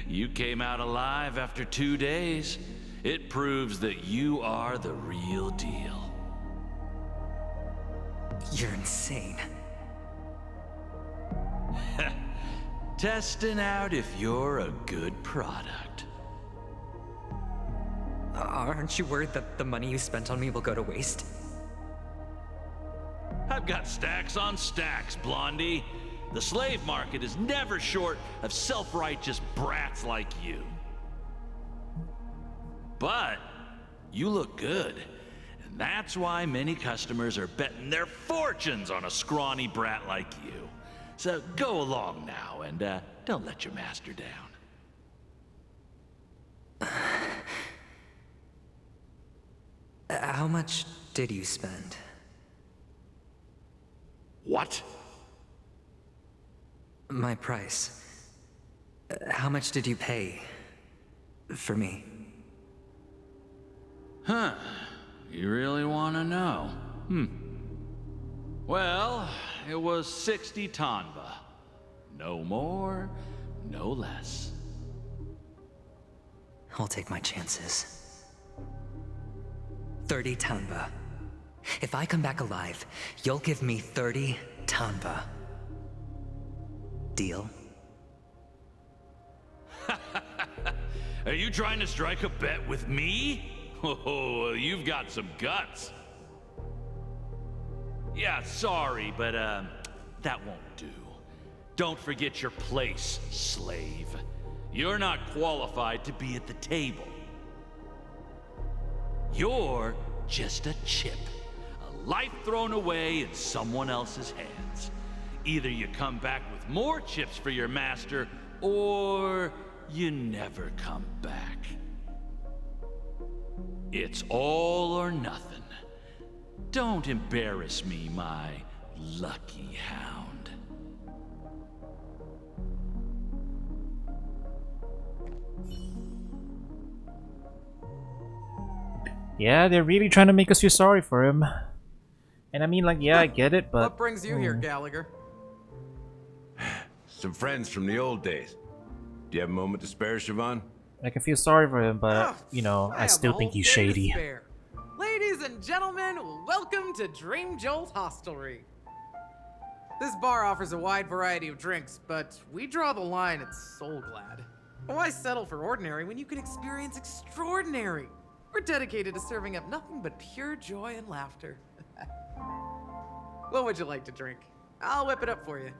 You came out alive after 2 days. It proves that you are the real deal. You're insane. Testing out if you're a good product. Aren't you worried that the money you spent on me will go to waste? I've got stacks on stacks, Blondie. The slave market is never short of self-righteous brats like you. But you look good, and that's why many customers are betting their fortunes on a scrawny brat like you. So go along now, and don't let your master down. How much did you spend? What? My price. How much did you pay for me? Huh. You really want to know? Well, it was 60 tanba. No more, no less. I'll take my chances. 30 tanba. If I come back alive, you'll give me 30 tanba. Deal? Are you trying to strike a bet with me? Oh, you've got some guts. Yeah, sorry, but that won't do. Don't forget your place, slave. You're not qualified to be at the table. You're just a chip. A life thrown away in someone else's hands. Either you come back with more chips for your master, or you never come back. It's all or nothing. Don't embarrass me, my lucky hound. Yeah, they're really trying to make us feel sorry for him. And I mean, like, yeah, I get it, but... What brings you here, Gallagher? Some friends from the old days. Do you have a moment to spare, Siobhan? I can feel sorry for him, but, you know, I still think he's shady. Ladies and gentlemen, welcome to Dream Jolt Hostelry. This bar offers a wide variety of drinks, but we draw the line at Soul Glad. Why settle for ordinary when you can experience extraordinary? We're dedicated to serving up nothing but pure joy and laughter. What would you like to drink? I'll whip it up for you.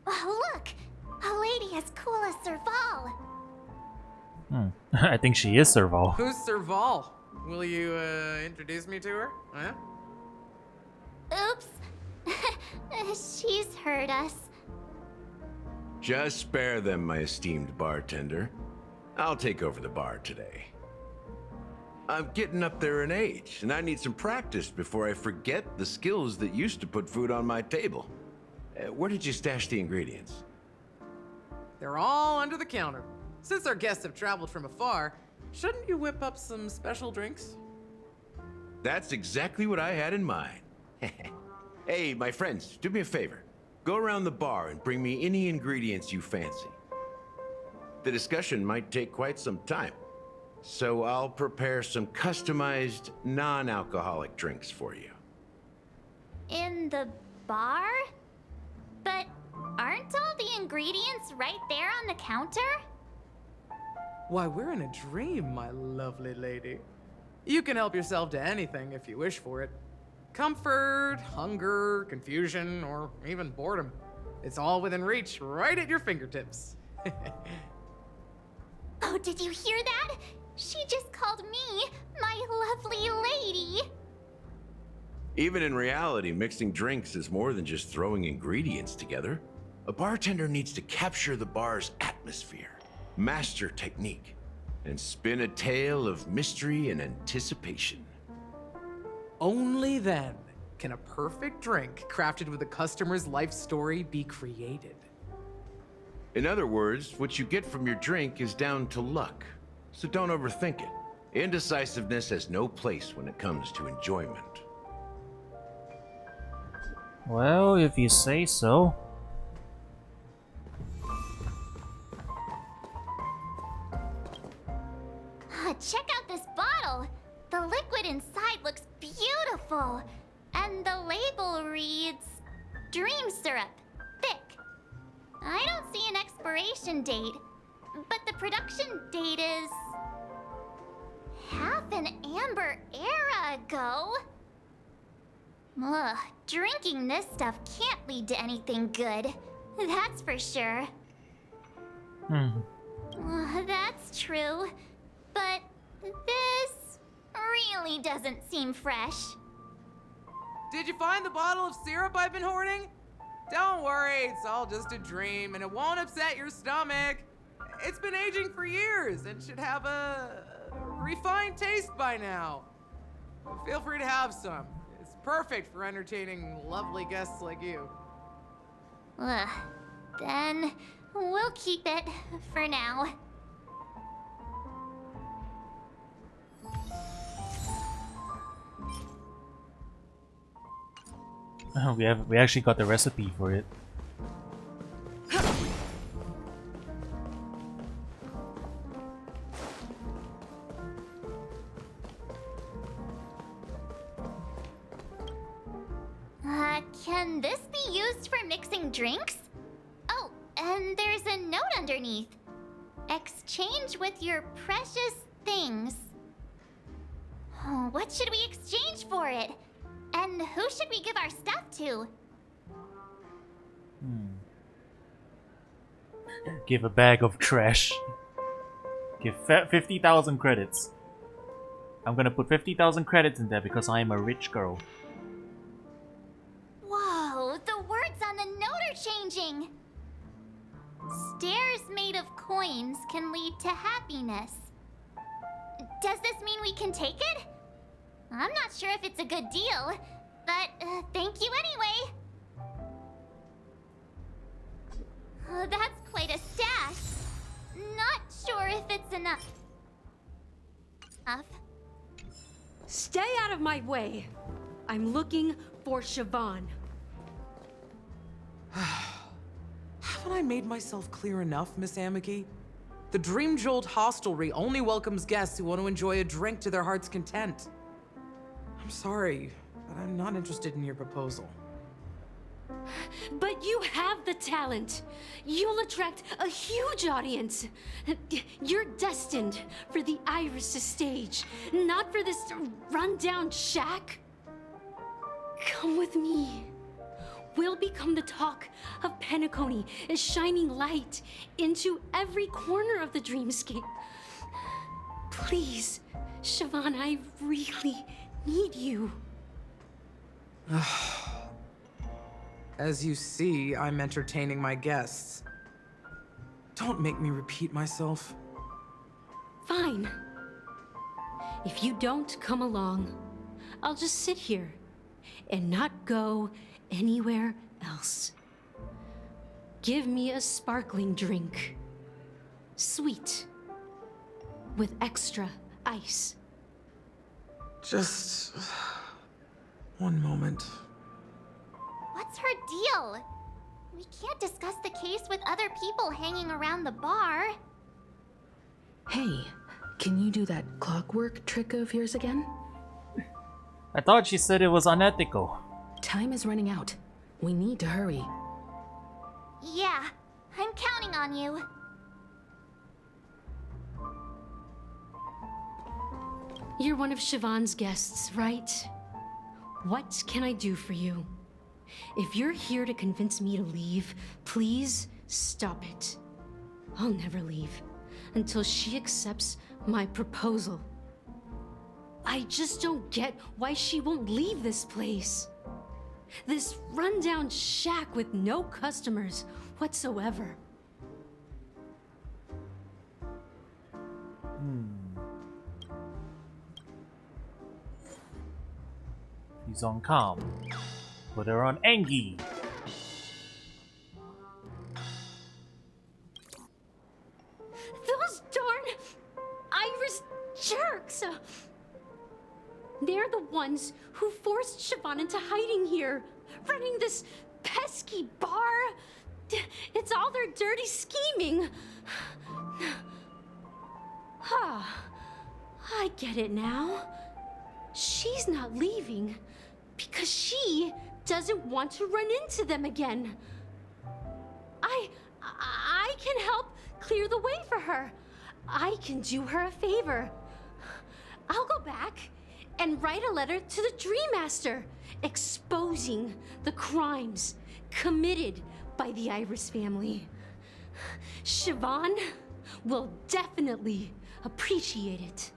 Oh, look! A lady as cool as Serval. I think she is Serval. Who's Serval? Will you introduce me to her? Huh? Oops. She's heard us. Just spare them, my esteemed bartender. I'll take over the bar today. I'm getting up there in age, and I need some practice before I forget the skills that used to put food on my table. Where did you stash the ingredients? They're all under the counter. Since our guests have traveled from afar, shouldn't you whip up some special drinks? That's exactly what I had in mind. Hey, my friends, do me a favor. Go around the bar and bring me any ingredients you fancy. The discussion might take quite some time, so I'll prepare some customized, non-alcoholic drinks for you. In the bar? But aren't all the ingredients right there on the counter? Why, we're in a dream, my lovely lady. You can help yourself to anything if you wish for it. Comfort, hunger, confusion, or even boredom. It's all within reach, right at your fingertips. Oh, did you hear that? She just called me my lovely lady. Even in reality, mixing drinks is more than just throwing ingredients together. A bartender needs to capture the bar's atmosphere, master technique, and spin a tale of mystery and anticipation. Only then can a perfect drink crafted with a customer's life story be created. In other words, what you get from your drink is down to luck, so don't overthink it. Indecisiveness has no place when it comes to enjoyment. Well, if you say so. Check out this bottle. The liquid inside looks beautiful. And the label reads, Dream Syrup, thick. I don't see an expiration date, but the production date is half an amber era ago. Ugh, drinking this stuff can't lead to anything good. That's for sure. That's true. But this really doesn't seem fresh. Did you find the bottle of syrup I've been hoarding? Don't worry, it's all just a dream and it won't upset your stomach. It's been aging for years and should have a refined taste by now. Feel free to have some. It's perfect for entertaining lovely guests like you. Ugh, then we'll keep it for now. We actually got the recipe for it. Can this be used for mixing drinks? Oh, and there's a note underneath. Exchange with your precious things. Oh, what should we exchange for it? And who should we give our stuff to? Give a bag of trash. Give 50,000 credits. I'm gonna put 50,000 credits in there because I am a rich girl. Whoa, the words on the note are changing. Stairs made of coins can lead to happiness. Does this mean we can take it? I'm not sure if it's a good deal, but thank you anyway. That's quite a stash. Not sure if it's enough. Stay out of my way. I'm looking for Siobhan. Haven't I made myself clear enough, Miss Amiki? The Dream Jolt Hostelry only welcomes guests who want to enjoy a drink to their heart's content. I'm sorry, but I'm not interested in your proposal. But you have the talent. You'll attract a huge audience. You're destined for the Iris' stage, not for this rundown shack. Come with me. We'll become the talk of Penacony, shining light into every corner of the dreamscape. Please, Siobhan, I really need you. As you see, I'm entertaining my guests. Don't make me repeat myself. Fine. If you don't come along, I'll just sit here and not go anywhere else. Give me a sparkling drink. Sweet. With extra ice. Just one moment. What's her deal? We can't discuss the case with other people hanging around the bar. Hey, can you do that clockwork trick of yours again? I thought she said it was unethical. Time is running out. We need to hurry. Yeah, I'm counting on you. You're one of Siobhan's guests, right? What can I do for you? If you're here to convince me to leave, please stop it. I'll never leave until she accepts my proposal. I just don't get why she won't leave this place. This rundown shack with no customers whatsoever. He's on calm. Put her on Angie. Those darn Iris jerks! They're the ones who forced Siobhan into hiding here, running this pesky bar. It's all their dirty scheming. I get it now. She's not leaving because she doesn't want to run into them again. I can help clear the way for her. I can do her a favor. I'll go back and write a letter to the Dream Master exposing the crimes committed by the Iris family. Siobhan will definitely appreciate it.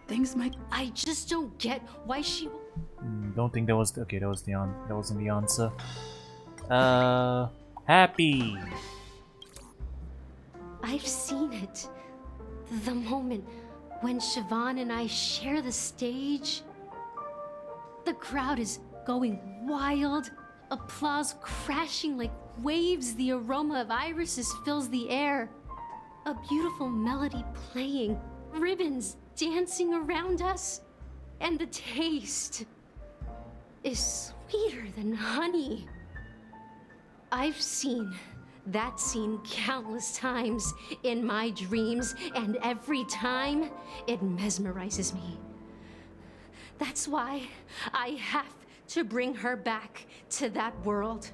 Things might... I just don't get why she... Don't think that was... Okay, that wasn't the answer. Happy! I've seen it. The moment when Siobhan and I share the stage. The crowd is going wild. Applause crashing like waves. The aroma of irises fills the air. A beautiful melody playing. Ribbons dancing around us. And the taste is sweeter than honey. I've seen that scene countless times in my dreams, and every time it mesmerizes me. That's why I have to bring her back to that world,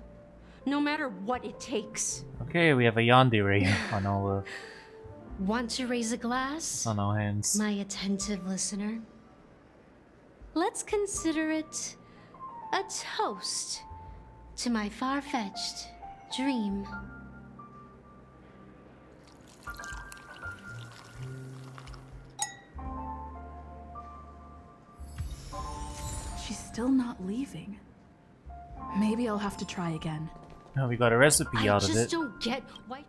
no matter what it takes. Okay, we have a yandere on our Want to raise a glass? on our hands. My attentive listener. Let's consider it a toast to my far-fetched dream. She's still not leaving. Maybe I'll have to try again. Oh, we got a recipe out of it. I just don't get why...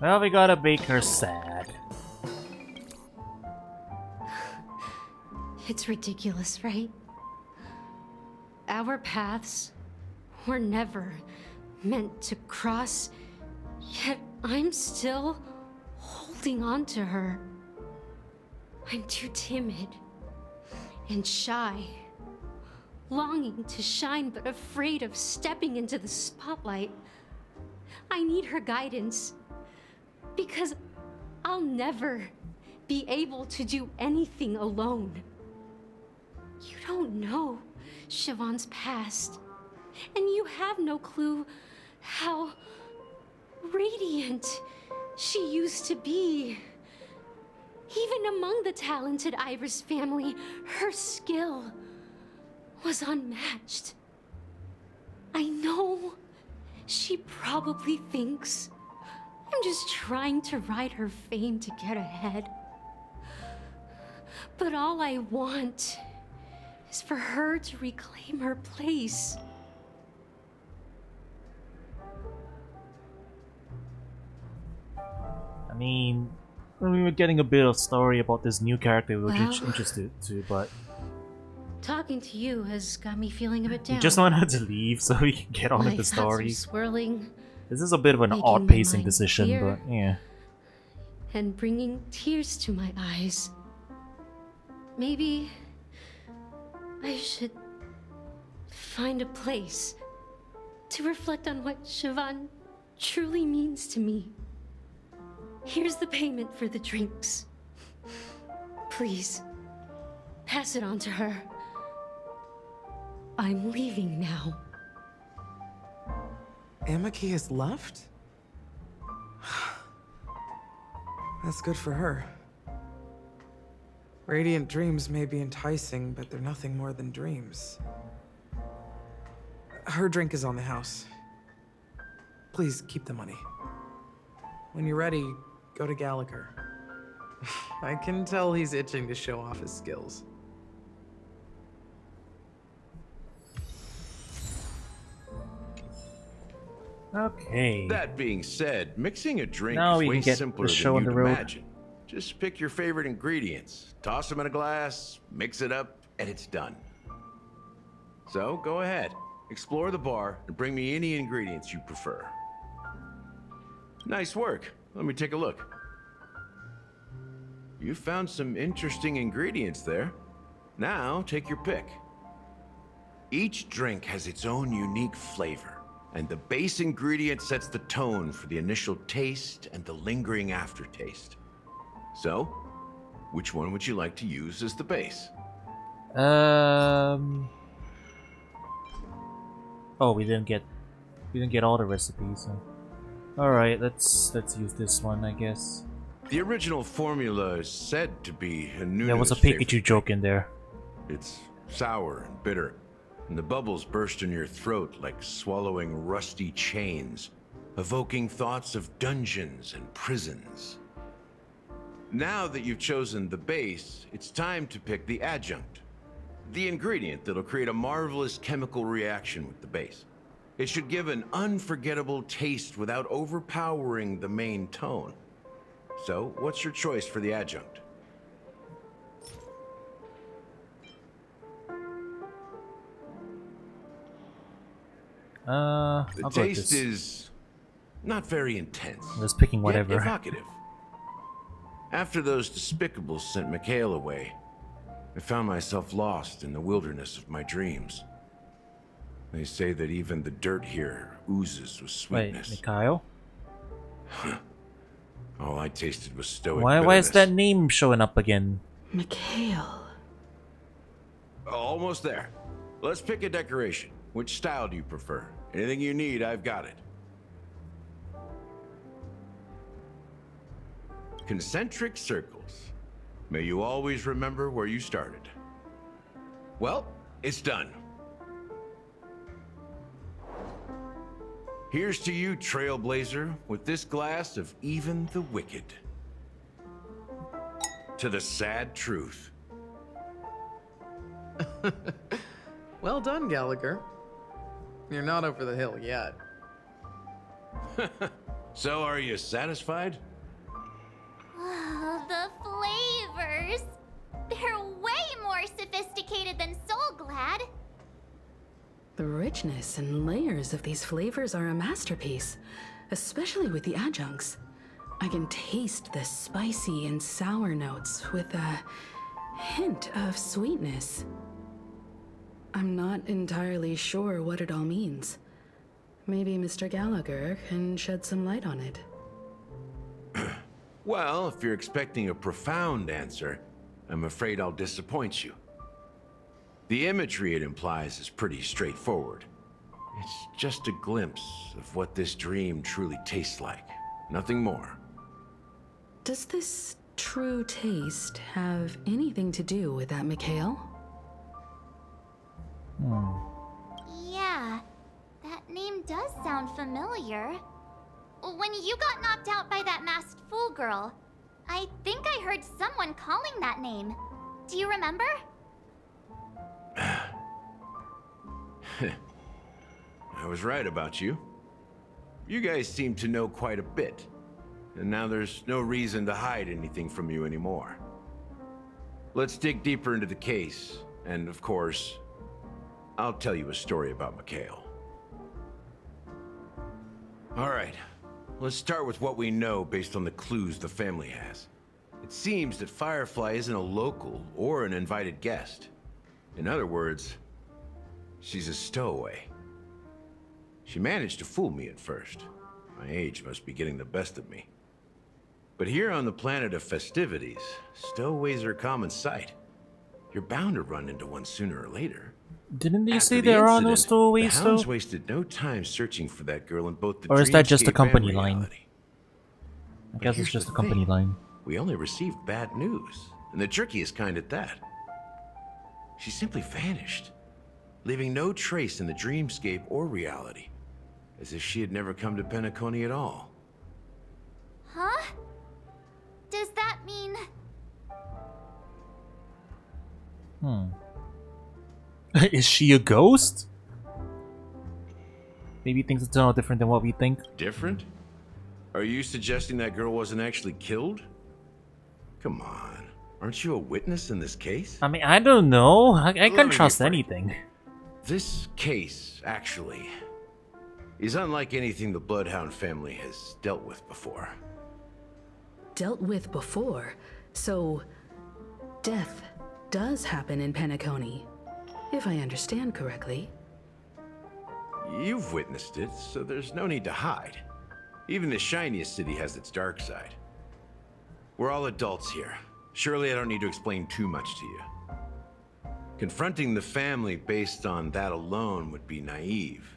Well, we gotta make her sad. It's ridiculous, right? Our paths were never meant to cross, yet I'm still holding on to her. I'm too timid and shy, longing to shine but afraid of stepping into the spotlight. I need her guidance, because I'll never be able to do anything alone. You don't know Siobhan's past, and you have no clue how radiant she used to be. Even among the talented Iris family, her skill was unmatched. I know she probably thinks I'm just trying to ride her fame to get ahead. But all I want is for her to reclaim her place. I mean, we were getting a bit of story about this new character we were interested to, but Talking to you has got me feeling a bit down. we just want her to leave so we can get on My with the thoughts are story. swirling, This is a bit of an making odd my pacing mind decision, clear. but yeah. and bringing tears to my eyes. Maybe I should find a place to reflect on what Siobhan truly means to me. Here's the payment for the drinks. Please, pass it on to her. I'm leaving now. Amaki has left? That's good for her. Radiant dreams may be enticing, but they're nothing more than dreams. Her drink is on the house. Please keep the money. When you're ready, go to Gallagher. I can tell he's itching to show off his skills. Okay. That being said, mixing a drink Now we is can way get simpler the than show on you'd the road. imagine. Just pick your favorite ingredients, toss them in a glass, mix it up, and it's done. So go ahead, explore the bar, and bring me any ingredients you prefer. Nice work. Let me take a look. You found some interesting ingredients there. Now take your pick. Each drink has its own unique flavor, and the base ingredient sets the tone for the initial taste and the lingering aftertaste. So, which one would you like to use as the base? Oh, we didn't get all the recipes. So. All right, let's use this one, I guess. The original formula is said to be a new. There was a Pikachu joke in there. It's sour and bitter, and the bubbles burst in your throat like swallowing rusty chains, evoking thoughts of dungeons and prisons. Now that you've chosen the base, it's time to pick the adjunct. The ingredient that'll create a marvelous chemical reaction with the base. It should give an unforgettable taste without overpowering the main tone. So, what's your choice for the adjunct? The taste is not very intense. I'm just picking whatever. Yet evocative. After those despicables sent Mikhail away, I found myself lost in the wilderness of my dreams. They say that even the dirt here oozes with sweetness. Wait, Mikhail? All I tasted was stoic Why is that name showing up again? Mikhail. Almost there. Let's pick a decoration. Which style do you prefer? Anything you need, I've got it. Concentric circles. May you always remember where you started. Well, it's done. Here's to you, Trailblazer, with this glass of even the wicked. To the sad truth. Well done, Gallagher. You're not over the hill yet. So, are you satisfied? Oh, the flavors! They're way more sophisticated than Soulglad. The richness and layers of these flavors are a masterpiece, especially with the adjuncts. I can taste the spicy and sour notes with a hint of sweetness. I'm not entirely sure what it all means. Maybe Mr. Gallagher can shed some light on it. Well, if you're expecting a profound answer, I'm afraid I'll disappoint you. The imagery it implies is pretty straightforward. It's just a glimpse of what this dream truly tastes like. Nothing more. Does this true taste have anything to do with that Mikhail? Yeah, that name does sound familiar. When you got knocked out by that masked fool girl, I think I heard someone calling that name. Do you remember? I was right about you. You guys seem to know quite a bit. And now there's no reason to hide anything from you anymore. Let's dig deeper into the case. And of course, I'll tell you a story about Mikhail. Alright, let's start with what we know based on the clues the family has. It seems that Firefly isn't a local or an invited guest. In other words, she's a stowaway. She managed to fool me at first. My age must be getting the best of me. But here on the planet of festivities, stowaways are a common sight. You're bound to run into one sooner or later. Didn't they After say the there are no incident, stowaways the though? hounds wasted no time searching for that girl in both the Or is that just a dreamscape company and line? reality. I guess it's just a company line. We only received bad news, and the trickiest kind at that. She simply vanished, leaving no trace in the dreamscape or reality, as if she had never come to Penacony at all. Huh? Does that mean... Is she a ghost? Maybe things turn out different than what we think. Different? Are you suggesting that girl wasn't actually killed? Come on. Aren't you a witness in this case? I mean, I don't know. I Let me can't be trust frank. anything. This case, actually, is unlike anything the Bloodhound family has dealt with before. Dealt with before, so death does happen in Penacony, if I understand correctly. You've witnessed it, so there's no need to hide. Even the shiniest city has its dark side. We're all adults here. Surely I don't need to explain too much to you. Confronting the family based on that alone would be naive.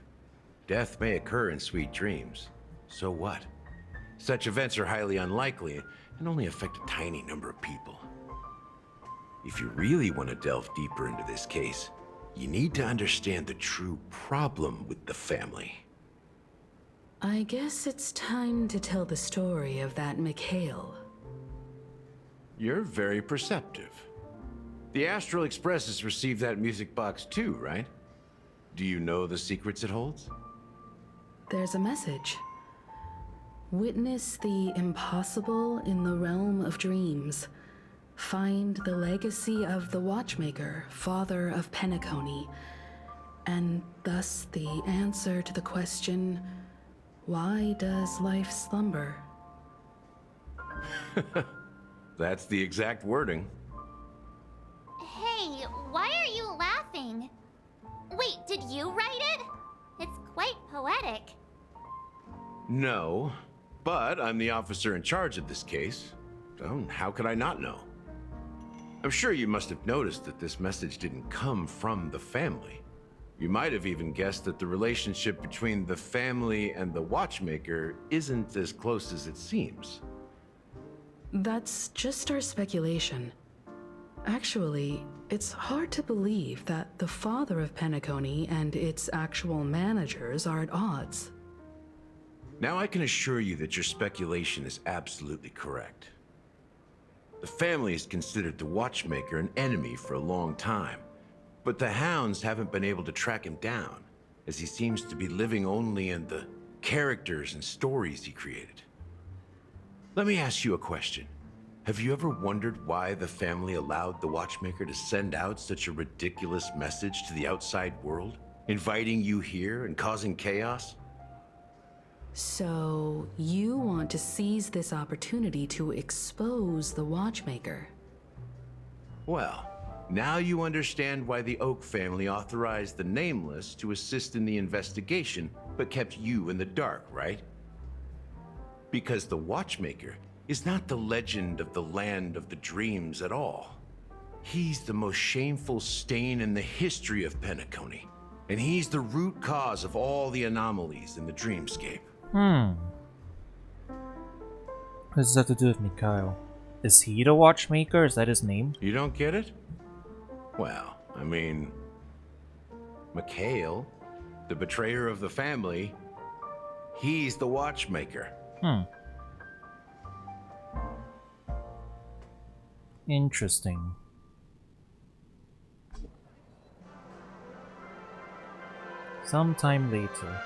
Death may occur in sweet dreams. So what? Such events are highly unlikely, and only affect a tiny number of people. If you really want to delve deeper into this case, you need to understand the true problem with the family. I guess it's time to tell the story of that Mikhail. You're very perceptive. The Astral Express has received that music box too, right? Do you know the secrets it holds? There's a message. Witness the impossible in the realm of dreams. Find the legacy of the Watchmaker, father of Penacony, and thus the answer to the question, why does life slumber? That's the exact wording. Hey, why are you laughing? Wait, did you write it? It's quite poetic. No, but I'm the officer in charge of this case, so how could I not know? I'm sure you must have noticed that this message didn't come from the family. You might have even guessed that the relationship between the family and the Watchmaker isn't as close as it seems. That's just our speculation. Actually, it's hard to believe that the father of Penacony and its actual managers are at odds. Now I can assure you that your speculation is absolutely correct. The family has considered the Watchmaker an enemy for a long time, but the Hounds haven't been able to track him down, as he seems to be living only in the characters and stories he created. Let me ask you a question. Have you ever wondered why the family allowed the Watchmaker to send out such a ridiculous message to the outside world, inviting you here and causing chaos? So, you want to seize this opportunity to expose the Watchmaker? Well, now you understand why the Oak family authorized the Nameless to assist in the investigation, but kept you in the dark, right? Because the Watchmaker is not the legend of the Land of the Dreams at all. He's the most shameful stain in the history of Penacony, and he's the root cause of all the anomalies in the dreamscape. What does that have to do with Mikhail? Is he the Watchmaker? Is that his name? You don't get it? Well, I mean, Mikhail, the betrayer of the family, he's the Watchmaker. Interesting. Sometime later.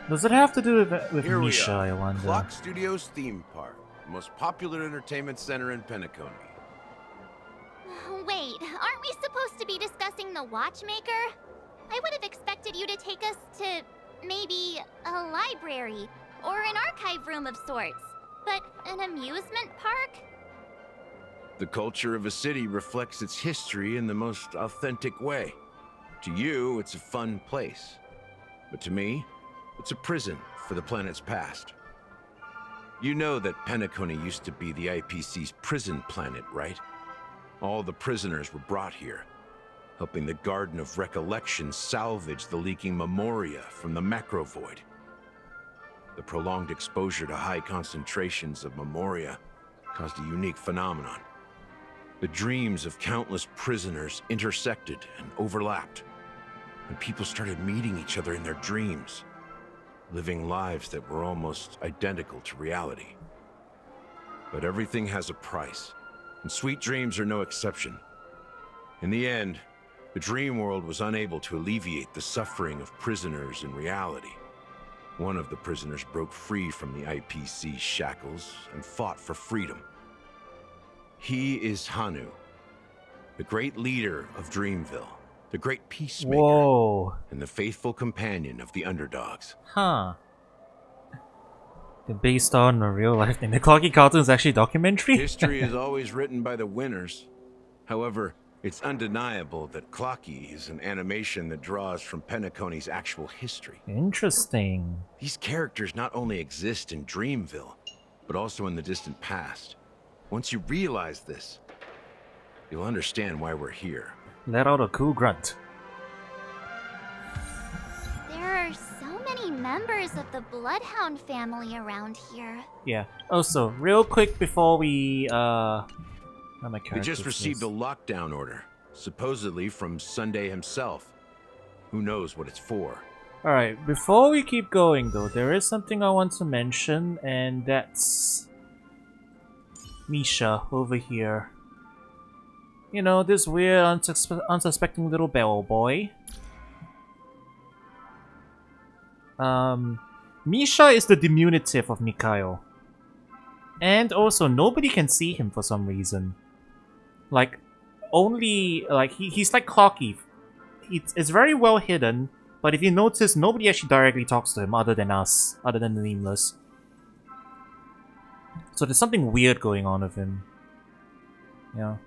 Does it have to do with Here Misha, we are, I wonder? Clock Studios theme park, the most popular entertainment center in Penacony. Wait, aren't we supposed to be discussing the Watchmaker? I would have expected you to take us to maybe a library or an archive room of sorts. But an amusement park? The culture of a city reflects its history in the most authentic way. To you, it's a fun place. But to me, it's a prison for the planet's past. You know that Penacony used to be the IPC's prison planet, right? All the prisoners were brought here, helping the Garden of Recollection salvage the leaking memoria from the macro void. The prolonged exposure to high concentrations of memoria caused a unique phenomenon. The dreams of countless prisoners intersected and overlapped, and people started meeting each other in their dreams, living lives that were almost identical to reality. But everything has a price, and sweet dreams are no exception. In the end, the dream world was unable to alleviate the suffering of prisoners in reality. One of the prisoners broke free from the IPC's shackles and fought for freedom. He is Hanu, the great leader of Dreamville, the great peacemaker, Whoa. And the faithful companion of the underdogs. Huh. Based on a real life thing. The Clocky cartoon is actually a documentary? History is always written by the winners. However, it's undeniable that Clocky is an animation that draws from Penacony's actual history. Interesting. These characters not only exist in Dreamville, but also in the distant past. Once you realize this, you'll understand why we're here. Let out a cool grunt. There are so many any members of the Bloodhound family around here. Yeah. Also, real quick before we We just received a lockdown order, supposedly from Sunday himself. Who knows what it's for? Alright, before we keep going though, there is something I want to mention, and that's Misha over here. You know, this weird, unsuspecting little bell boy. Misha is the diminutive of Mikhail. And also, nobody can see him for some reason. Like, only, like, he's like Clocky. It's very well hidden, but if you notice, nobody actually directly talks to him other than us, other than the Nameless. So there's something weird going on with him. Yeah.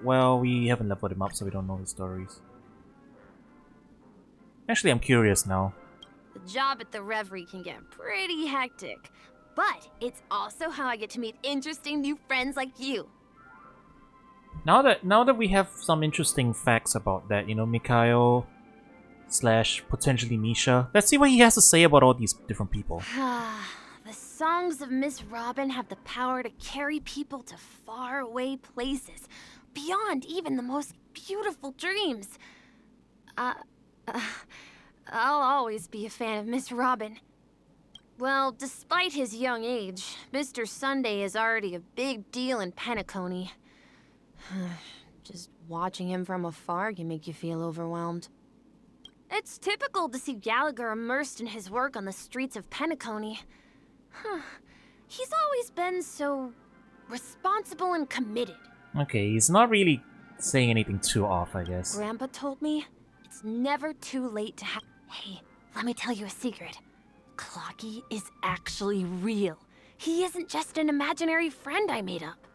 Well, we haven't leveled him up, so we don't know his stories. Actually, I'm curious now. The job at the Reverie can get pretty hectic, but it's also how I get to meet interesting new friends like you. Now that we have some interesting facts about that, you know, Mikhail / potentially Misha, let's see what he has to say about all these different people. The songs of Miss Robin have the power to carry people to faraway places, beyond even the most beautiful dreams. I'll always be a fan of Miss Robin. Well, despite his young age, Mr. Sunday is already a big deal in Penacony. Just watching him from afar can make you feel overwhelmed. It's typical to see Gallagher immersed in his work on the streets of Penacony. He's always been so responsible and committed. Okay, he's not really saying anything too off, I guess. Grandpa told me it's never too late to have... Hey, let me tell you a secret. Clocky is actually real. He isn't just an imaginary friend I made up.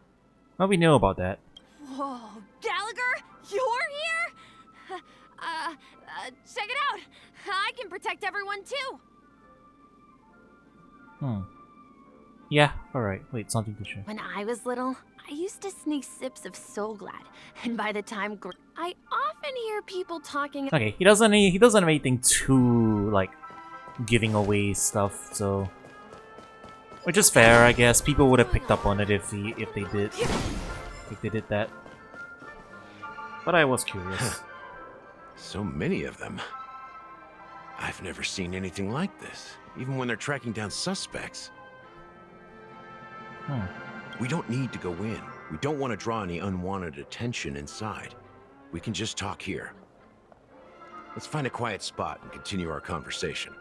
Well, we know about that. Whoa, Gallagher, you're here? Check it out. I can protect everyone too. Yeah, alright. Wait, something to share. When I was little, I used to sneak sips of Soul Glad, and by the time I often hear people talking. Okay, he doesn't have anything too like giving away stuff, so which is fair, I guess. People would have picked up on it if they did that. But I was curious. So many of them. I've never seen anything like this, even when they're tracking down suspects. We don't need to go in. We don't want to draw any unwanted attention inside. We can just talk here. Let's find a quiet spot and continue our conversation.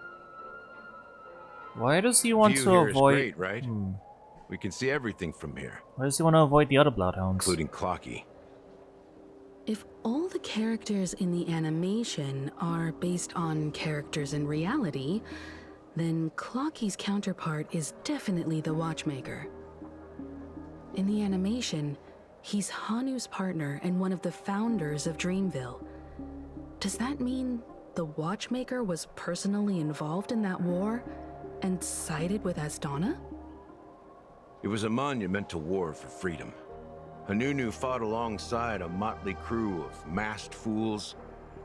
Why does he want View to here is avoid... great, right? We can see everything from here. Why does he want to avoid the other Bloodhounds? Including Clocky. If all the characters in the animation are based on characters in reality, then Clocky's counterpart is definitely the Watchmaker. In the animation, he's Hanu's partner and one of the founders of Dreamville. Does that mean the Watchmaker was personally involved in that war and sided with Asdana? It was a monumental war for freedom. Hanunu fought alongside a motley crew of masked fools,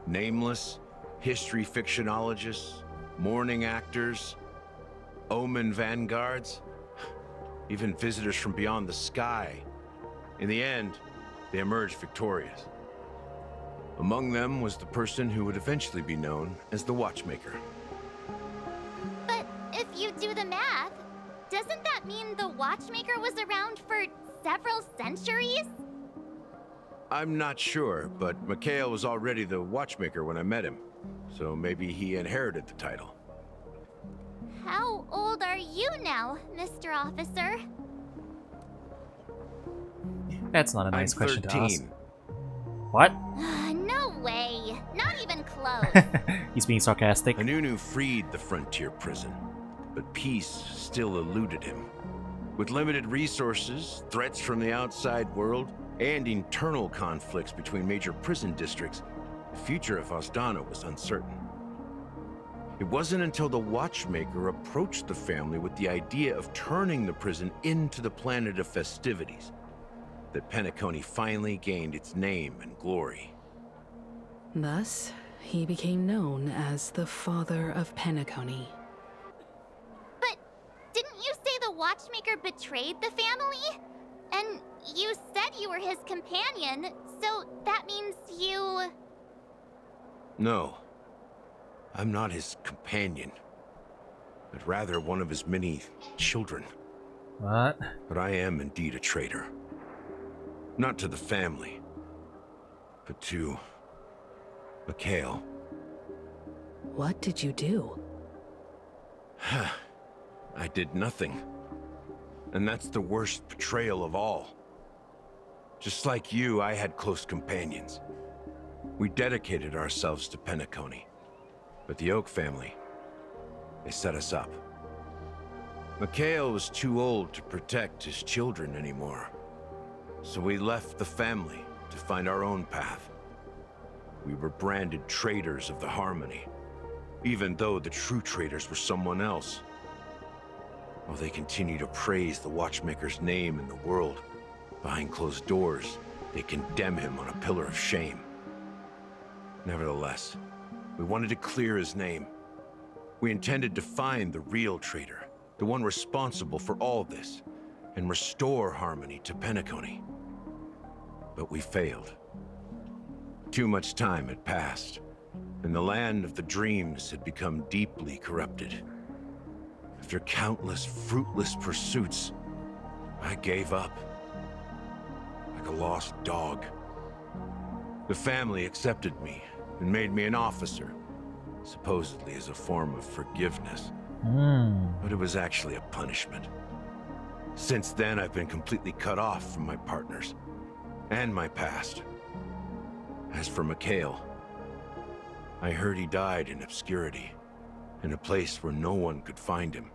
nameless, history fictionologists, mourning actors, omen vanguards, even visitors from beyond the sky. In the end, they emerged victorious. Among them was the person who would eventually be known as the Watchmaker. But if you do the math, doesn't that mean the Watchmaker was around for several centuries? I'm not sure, but Mikhail was already the Watchmaker when I met him, so maybe he inherited the title. How old are you now, Mr. Officer? That's not a nice I'm question 13. to ask. What? No way. Not even close. He's being sarcastic. Hanunu freed the frontier prison, but peace still eluded him. With limited resources, threats from the outside world, and internal conflicts between major prison districts, the future of Asdana was uncertain. It wasn't until the Watchmaker approached the family with the idea of turning the prison into the planet of festivities that Penacony finally gained its name and glory. Thus, he became known as the Father of Penacony. But didn't you say the Watchmaker betrayed the family? And you said you were his companion, so that means you... No. I'm not his companion, but rather one of his many children. What? But I am indeed a traitor. Not to the family, but to Mikhail. What did you do? I did nothing. And that's the worst betrayal of all. Just like you, I had close companions. We dedicated ourselves to Penacony. But the Oak family, they set us up. Mikhail was too old to protect his children anymore. So we left the family to find our own path. We were branded traitors of the Harmony, even though the true traitors were someone else. While they continue to praise the Watchmaker's name in the world, behind closed doors, they condemn him on a pillar of shame. Nevertheless, we wanted to clear his name. We intended to find the real traitor, the one responsible for all this, and restore harmony to Penacony. But we failed. Too much time had passed, and the land of the dreams had become deeply corrupted. After countless fruitless pursuits, I gave up. Like a lost dog. The family accepted me and made me an officer, supposedly as a form of forgiveness. But it was actually a punishment. Since then, I've been completely cut off from my partners and my past. As for Mikhail, I heard he died in obscurity, in a place where no one could find him.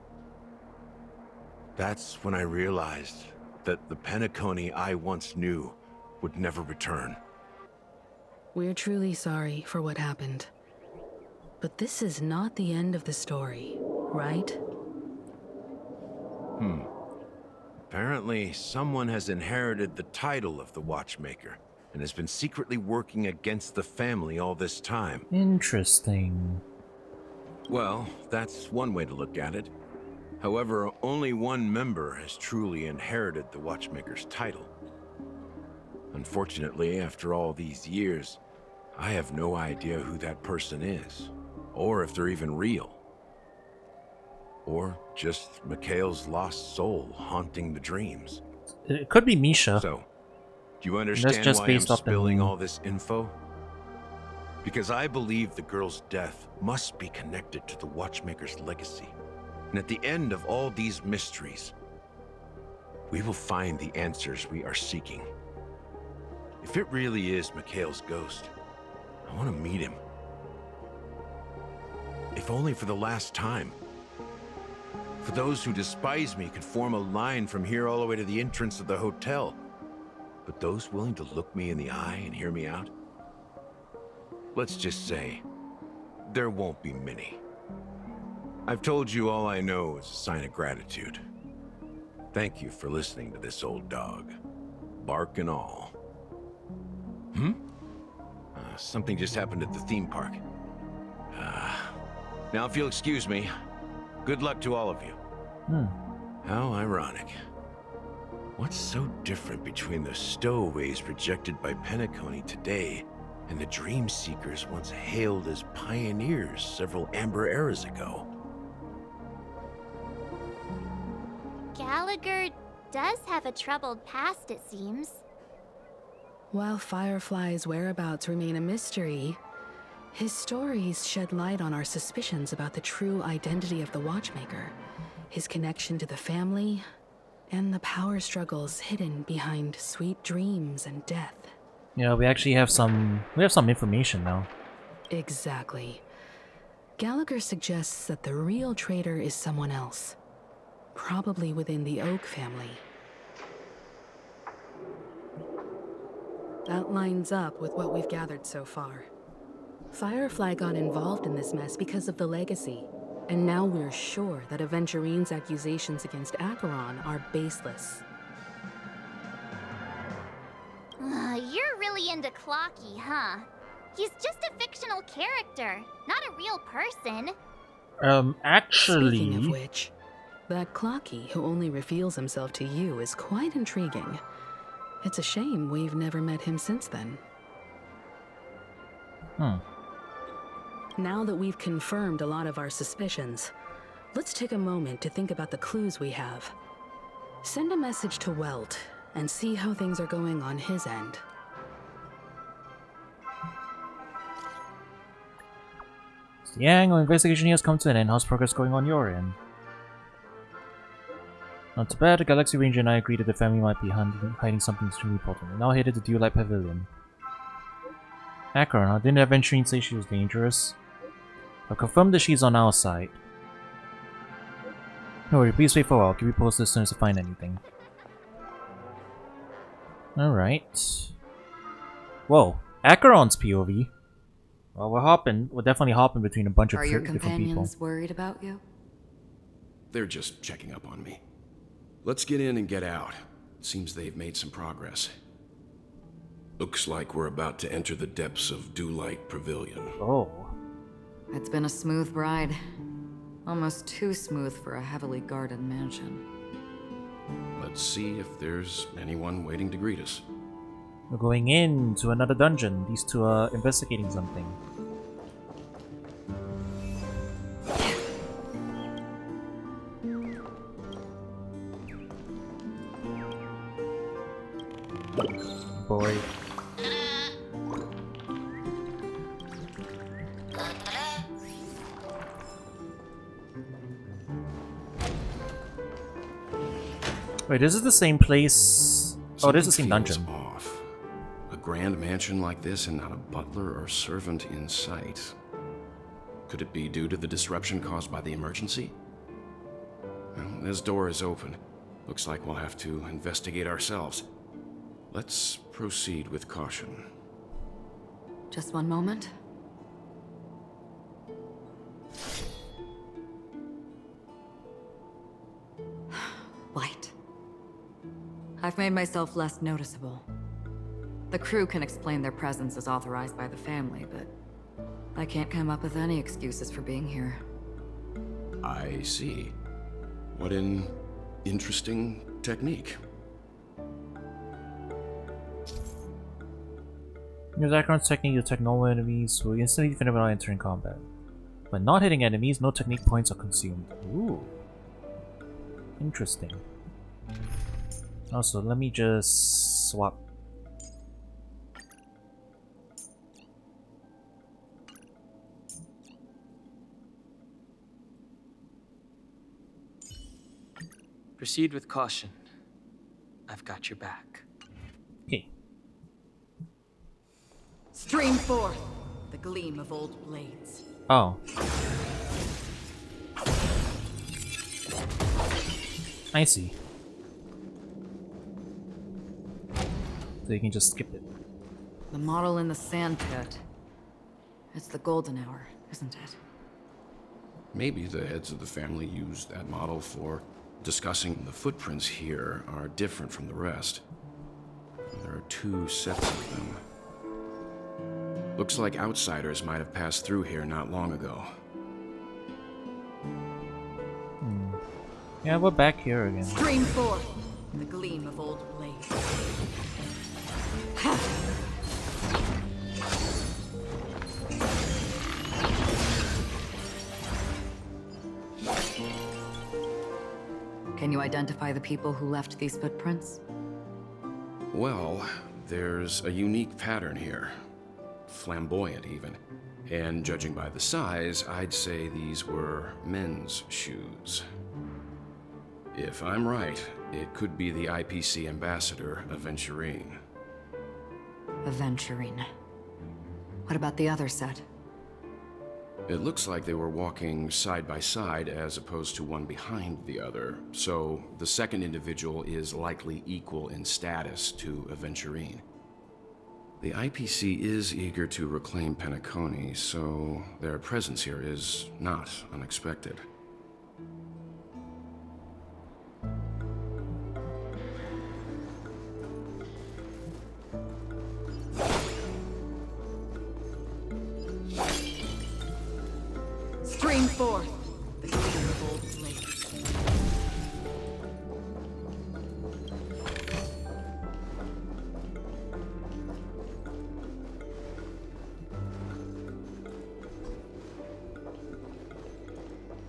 That's when I realized that the Penacony I once knew would never return. We're truly sorry for what happened. But this is not the end of the story, right? Apparently, someone has inherited the title of the Watchmaker and has been secretly working against the family all this time. Interesting. Well, that's one way to look at it. However, only one member has truly inherited the Watchmaker's title. Unfortunately, after all these years, I have no idea who that person is, or if they're even real. Or just Mikhail's lost soul haunting the dreams. It could be Misha. So, do you understand why I'm spilling all this info? Because I believe the girl's death must be connected to the Watchmaker's legacy. And at the end of all these mysteries, we will find the answers we are seeking. If it really is Mikhail's ghost, I want to meet him. If only for the last time. For those who despise me could form a line from here all the way to the entrance of the hotel. But those willing to look me in the eye and hear me out? Let's just say, there won't be many. I've told you all I know is a sign of gratitude. Thank you for listening to this old dog. Bark and all. Something just happened at the theme park. Now if you'll excuse me, good luck to all of you. How ironic. What's so different between the stowaways projected by Penacony today and the dream seekers once hailed as pioneers several amber eras ago? Gallagher does have a troubled past, it seems. While Firefly's whereabouts remain a mystery, his stories shed light on our suspicions about the true identity of the Watchmaker, his connection to the family, and the power struggles hidden behind sweet dreams and death. Yeah, we actually have some information now. Exactly. Gallagher suggests that the real traitor is someone else, probably within the Oak family. That lines up with what we've gathered so far. Firefly got involved in this mess because of the legacy, and now we're sure that Adventurine's accusations against Acheron are baseless. You're really into Clocky, huh? He's just a fictional character, not a real person. Actually... Speaking of which, that Clocky who only reveals himself to you is quite intriguing. It's a shame we've never met him since then. Now that we've confirmed a lot of our suspicions, let's take a moment to think about the clues we have. Send a message to Welt and see how things are going on his end. Yang, our investigation here has come to an end. How's progress going on your end? Not too bad. The Galaxy Ranger and I agreed that the family might be hiding something extremely important. We're now headed to Dewlight Pavilion. Acheron, huh? Didn't Adventurine say she was dangerous? I've confirmed that she's on our side. No worry, please wait for a while. I'll keep you posted as soon as I find anything. Alright. Whoa. Acheron's POV. Well, we're definitely hopping between a bunch of different people. Are your companions worried about you? They're just checking up on me. Let's get in and get out. Seems they've made some progress. Looks like we're about to enter the depths of Dewlight Pavilion. Oh. It's been a smooth ride. Almost too smooth for a heavily guarded mansion. Let's see if there's anyone waiting to greet us. We're going into another dungeon. These two are investigating something. Boy. Wait, this is the same place. Oh, this is the same dungeon. Off. A grand mansion like this and not a butler or servant in sight. Could it be due to the disruption caused by the emergency? Well, this door is open. Looks like we'll have to investigate ourselves. Let's proceed with caution. Just one moment. Light. I've made myself less noticeable. The crew can explain their presence as authorized by the family, but I can't come up with any excuses for being here. I see. What an interesting technique. Use Acheron's technique to attack normal enemies who instantly defend without entering combat. When not hitting enemies, no technique points are consumed. Ooh. Interesting. Also, let me just swap. Proceed with caution. I've got your back. Okay. Stream forth the gleam of old blades. Oh. I see. So you can just skip it. The model in the sand pit. It's the golden hour, isn't it? Maybe the heads of the family used that model for discussing the footprints here are different from the rest. There are two sets of them. Looks like outsiders might have passed through here not long ago. Yeah, we're back here again. Stream forth the gleam of old blades. Can you identify the people who left these footprints? Well, there's a unique pattern here. Flamboyant, even. And judging by the size, I'd say these were men's shoes. If I'm right, it could be the IPC ambassador, Adventurine. Adventurine. What about the other set? It looks like they were walking side by side as opposed to one behind the other, so the second individual is likely equal in status to Adventurine. The IPC is eager to reclaim Penacony, so their presence here is not unexpected. Bring forth the king of old slaves.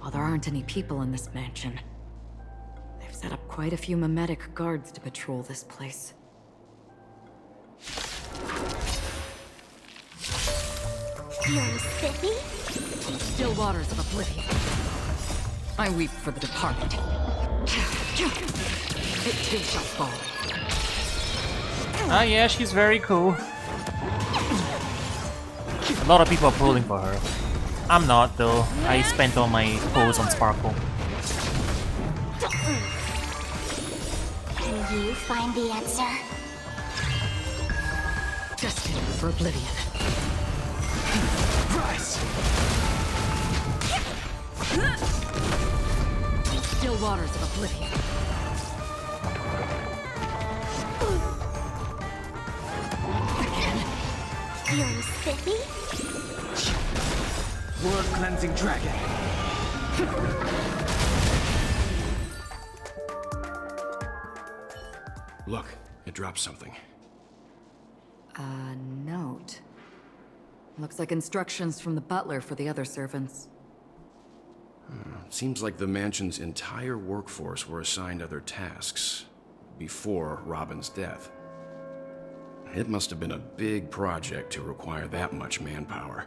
While there aren't any people in this mansion, they've set up quite a few mimetic guards to patrol this place. You're spiffy? From still waters of oblivion, I weep for the departed. It too shall fall. Ah, yeah, she's very cool. A lot of people are pulling for her. I'm not, though. I spent all my pulls on Sparkle. Can you find the answer? Destined for oblivion. Rise! In still waters of oblivion. You're spiffy? World-cleansing dragon. Look, it dropped something. A note. Looks like instructions from the butler for the other servants. Seems like the mansion's entire workforce were assigned other tasks before Robin's death. It must have been a big project to require that much manpower.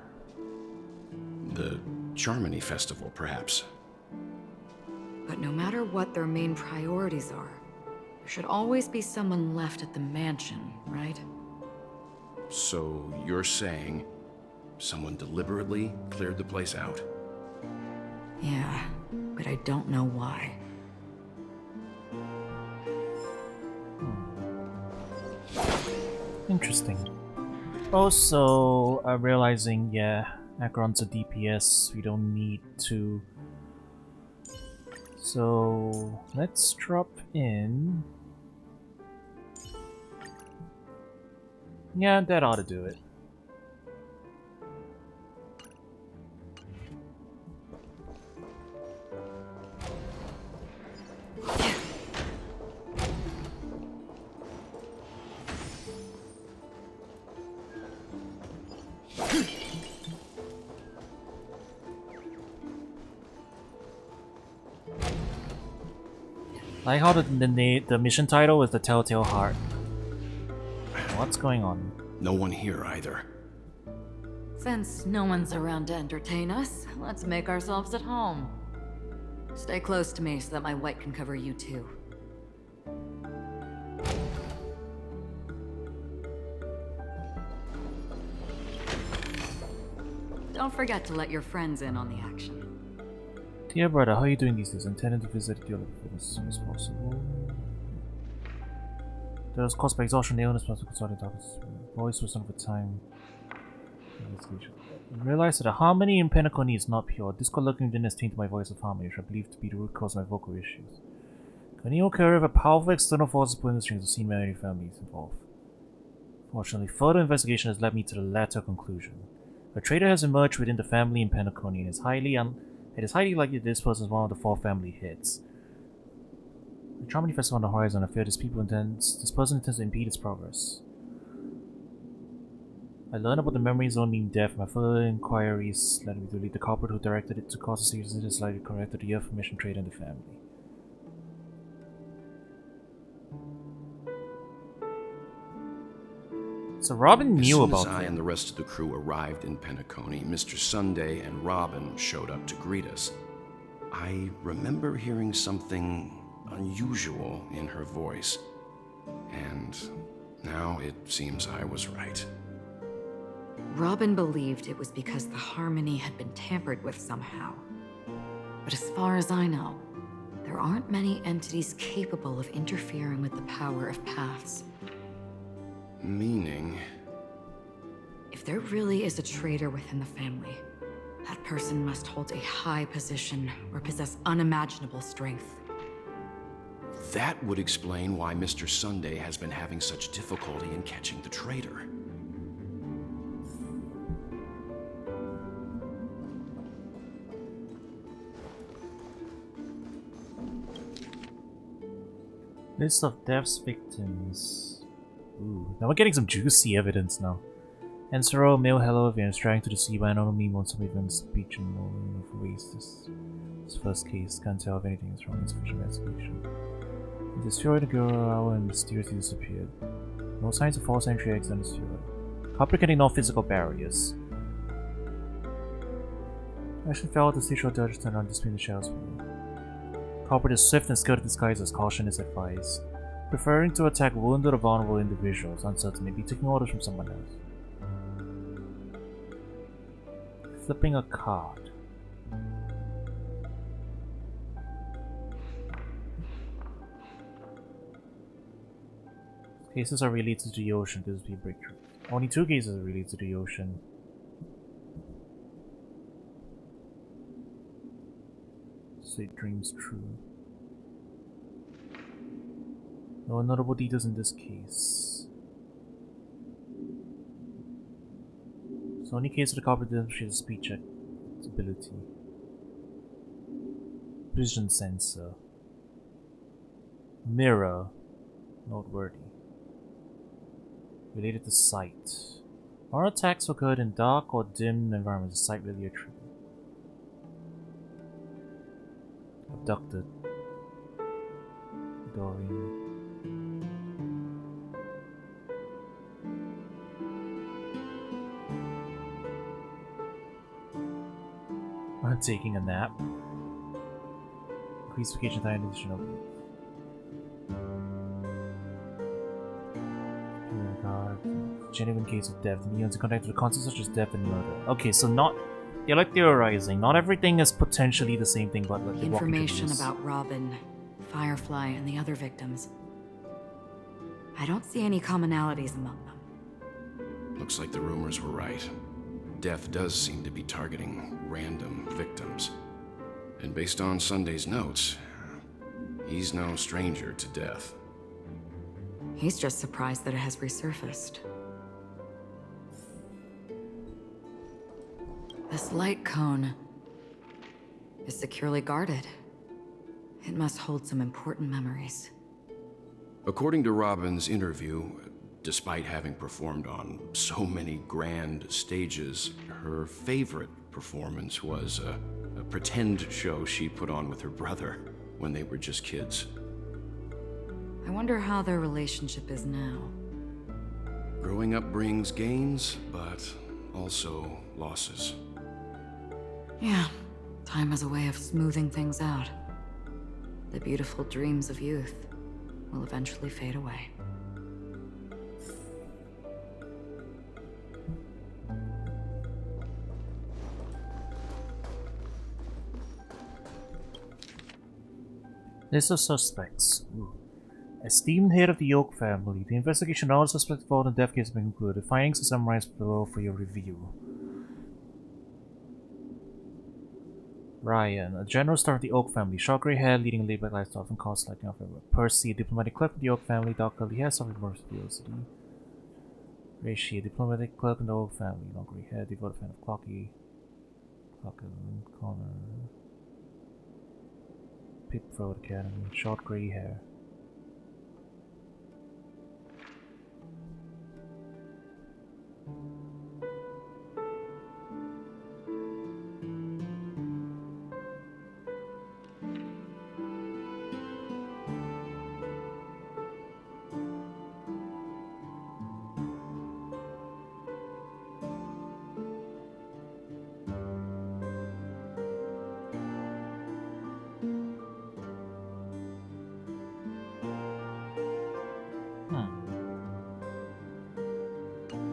The Charmony Festival, perhaps. But no matter what their main priorities are, there should always be someone left at the mansion, right? So you're saying someone deliberately cleared the place out? Yeah, but I don't know why. Interesting. Also, realizing, yeah, Acheron's a DPS, we don't need to. So, let's drop in. Yeah, that ought to do it. I like how the mission title is the Telltale Heart. What's going on? No one here either. Since no one's around to entertain us, let's make ourselves at home. Stay close to me so that my white can cover you too. Don't forget to let your friends in on the action. Dear brother, how are you doing these days? Intending to visit your as soon as possible. That was caused by exhaustion, illness, plus consulting doctors. Voice was over time. I realized that the harmony in Penacony is not pure. Discord looking within has tainted my voice of harmony, which I believe to be the root cause of my vocal issues. Can you occur if a powerful external force pulling the strings? I've seen many families involved. Fortunately, further investigation has led me to the latter conclusion. A traitor has emerged within the family in Penacony and it is highly likely that this person is one of the 4 family heads. The Charmony Festival on the horizon, I fear this person intends to impede its progress. I learned about the memory zone being deaf. My further inquiries led me to lead the culprit who directed it to cause a serious incident slightly corrected the information trade in the family. So Robin knew about As soon as I them. and the rest of the crew arrived in Penacony, Mr. Sunday and Robin showed up to greet us. I remember hearing something unusual in her voice, and now it seems I was right. Robin believed it was because the harmony had been tampered with somehow. But as far as I know, there aren't many entities capable of interfering with the power of paths. Meaning? If there really is a traitor within the family, that person must hold a high position or possess unimaginable strength. That would explain why Mr. Sunday has been having such difficulty in catching the traitor. List of death's victims. Ooh, now we're getting some juicy evidence now. Ansero, male Hellovians dragged to the sea by an enemy on some events, speech and no of waste. This first case can't tell if anything is wrong in insufficient investigation. It destroyed the girl and mysteriously disappeared. No signs of false entry eggs on the steroid. Complicating non-physical barriers. Action fell to stage dodge turned on displaying the shadows below. Culprit is swift and skilled at disguises, caution is advised. Preferring to attack wounded or vulnerable individuals, uncertain may be taking orders from someone else. Flipping a card. Cases are related to the ocean. This will be a breakthrough. Only 2 cases are related to the ocean. Say dreams true. No notable details in this case. So only case of the culprit demonstrates speech ability. Vision sensor. Mirror. Noteworthy. Related to sight. Are attacks occurred in dark or dim environments? Is sight really a trigger? Abducted. Dorian. I'm taking a nap. Increased vacation time in additional. Genuine case of death. Neons are connected to concepts such as death and murder. Okay, so not. You're like theorizing. Not everything is potentially the same thing, but like the information about Robin, Firefly, and the other victims. I don't see any commonalities among them. Looks like the rumors were right. Death does seem to be targeting random victims. And based on Sunday's notes, he's no stranger to death. He's just surprised that it has resurfaced. This light cone is securely guarded. It must hold some important memories. According to Robin's interview, despite having performed on so many grand stages, her favorite performance was a pretend show she put on with her brother when they were just kids. I wonder how their relationship is now. Growing up brings gains, but also losses. Yeah, time has a way of smoothing things out. The beautiful dreams of youth will eventually fade away. List of suspects. Ooh. Esteemed head of the Oak family, the investigation of all suspects involved in the death case has been concluded. Findings are summarized below for your review. Ryan, a general star of the Oak family, short grey hair, leading a laid-back lifestyle, often caused lighting off everywhere. Percy, a diplomatic clerk of the Oak family, dark curly hair, suffered from OCD. Rishi, a diplomatic clerk in the Oak family, long grey hair, devoted fan of Clocky. Connor. Pitford Academy, short grey hair.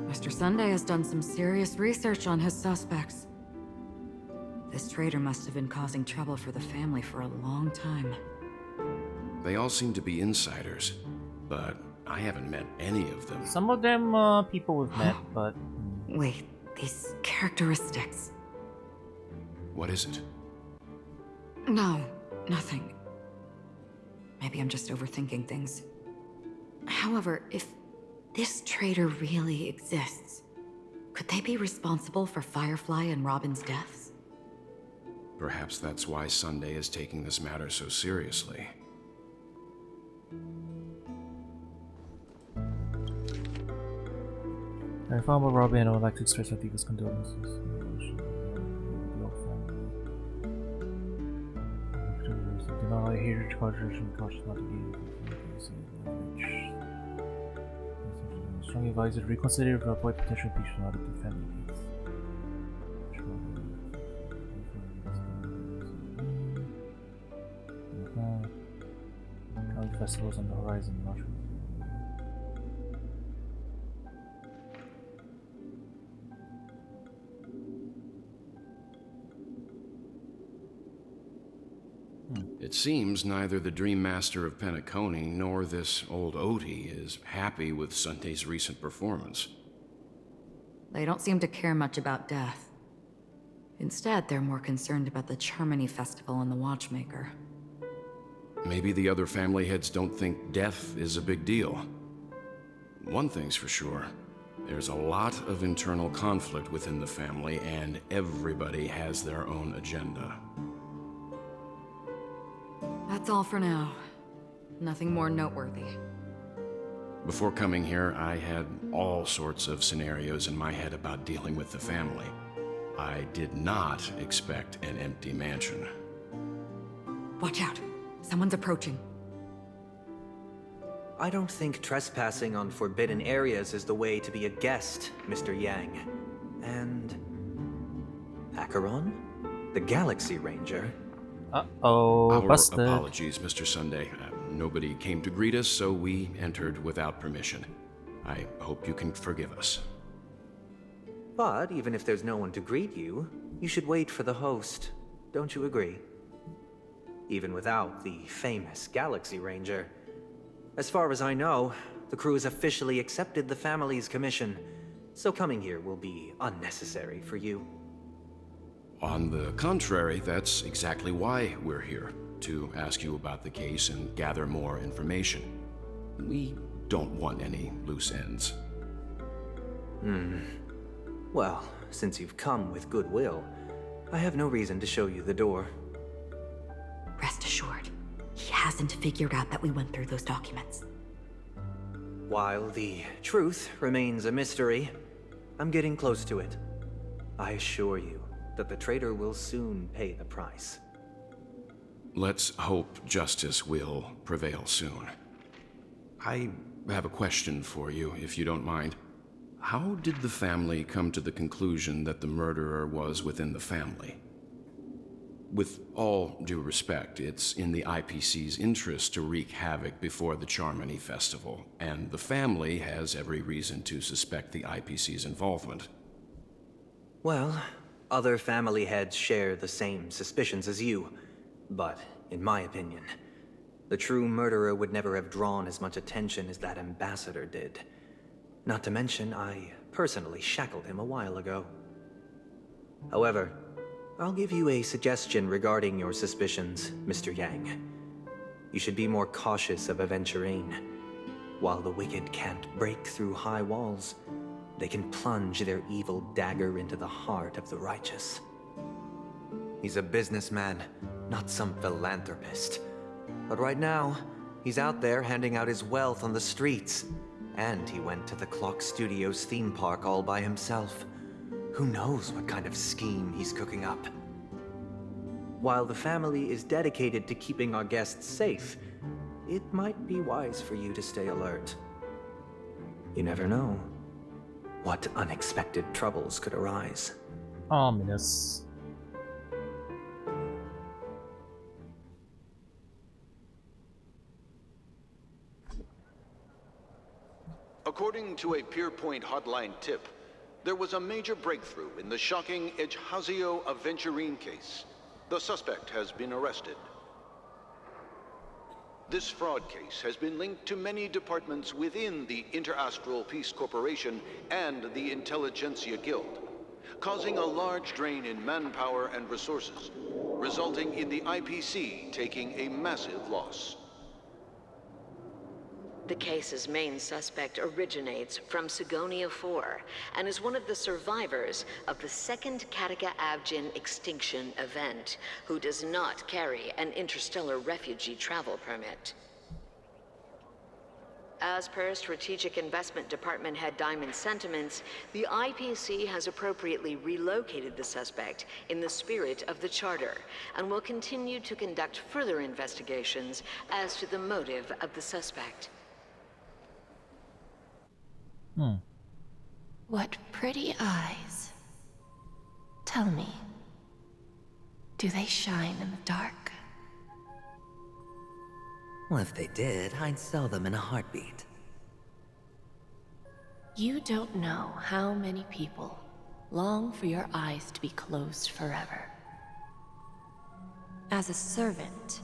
Mr. Sunday has done some serious research on his suspects. This traitor must have been causing trouble for the family for a long time. They all seem to be insiders, but I haven't met any of them. Some of them people we've met, but... Wait, these characteristics. What is it? No, nothing. Maybe I'm just overthinking things. However, if this traitor really exists, could they be responsible for Firefly and Robin's deaths? Perhaps that's why Sunday is taking this matter so seriously. I found Robbie and I would like to express our deepest condolences. Do not allow hatred to cause judgment and caution not to gain. Strongly advise you to reconsider to avoid potential impeachment out of the family case. County festivals on the horizon, Russia. It seems neither the Dream Master of Penacony nor this old Odie is happy with Sunday's recent performance. They don't seem to care much about death. Instead, they're more concerned about the Charmony Festival and the Watchmaker. Maybe the other family heads don't think death is a big deal. One thing's for sure. There's a lot of internal conflict within the family, and everybody has their own agenda. That's all for now. Nothing more noteworthy. Before coming here, I had all sorts of scenarios in my head about dealing with the family. I did not expect an empty mansion. Watch out! Someone's approaching. I don't think trespassing on forbidden areas is the way to be a guest, Mr. Yang. And... Acheron? The Galaxy Ranger? Uh-oh, busted. Our apologies, Mr. Sunday. Nobody came to greet us, so we entered without permission. I hope you can forgive us. But even if there's no one to greet you, you should wait for the host. Don't you agree? Even without the famous Galaxy Ranger. As far as I know, the crew has officially accepted the family's commission, so coming here will be unnecessary for you. On the contrary, that's exactly why we're here, to ask you about the case and gather more information. We don't want any loose ends. Well, since you've come with goodwill, I have no reason to show you the door. Rest assured, he hasn't figured out that we went through those documents. While the truth remains a mystery, I'm getting close to it. I assure you that the traitor will soon pay the price. Let's hope justice will prevail soon. I have a question for you, if you don't mind. How did the family come to the conclusion that the murderer was within the family? With all due respect, it's in the IPC's interest to wreak havoc before the Charmony Festival, and the family has every reason to suspect the IPC's involvement. Well, other family heads share the same suspicions as you, but in my opinion, the true murderer would never have drawn as much attention as that ambassador did. Not to mention, I personally shackled him a while ago. However, I'll give you a suggestion regarding your suspicions, Mr. Yang. You should be more cautious of adventurine. While the wicked can't break through high walls, they can plunge their evil dagger into the heart of the righteous. He's a businessman, not some philanthropist. But right now, he's out there handing out his wealth on the streets. And he went to the Clock Studios theme park all by himself. Who knows what kind of scheme he's cooking up? While the family is dedicated to keeping our guests safe, it might be wise for you to stay alert. You never know what unexpected troubles could arise. Ominous. According to a Pierpoint hotline tip, there was a major breakthrough in the shocking Ejhazio Adventurine case. The suspect has been arrested. This fraud case has been linked to many departments within the Interastral Peace Corporation and the Intelligentsia Guild, causing a large drain in manpower and resources, resulting in the IPC taking a massive loss. The case's main suspect originates from Sigonia 4 and is one of the survivors of the second Kataka-Avgin extinction event, who does not carry an interstellar refugee travel permit. As per Strategic Investment Department Head Diamond's sentiments, the IPC has appropriately relocated the suspect in the spirit of the Charter and will continue to conduct further investigations as to the motive of the suspect. What pretty eyes. Tell me, do they shine in the dark? Well, if they did, I'd sell them in a heartbeat. You don't know how many people long for your eyes to be closed forever. As a servant,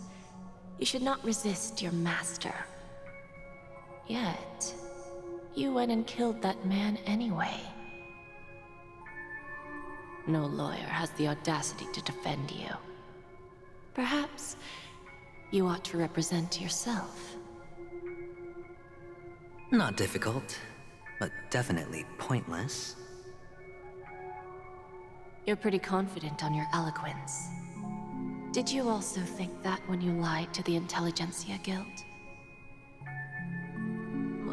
you should not resist your master. Yet, you went and killed that man anyway. No lawyer has the audacity to defend you. Perhaps you ought to represent yourself. Not difficult, but definitely pointless. You're pretty confident on your eloquence. Did you also think that when you lied to the Intelligentsia Guild?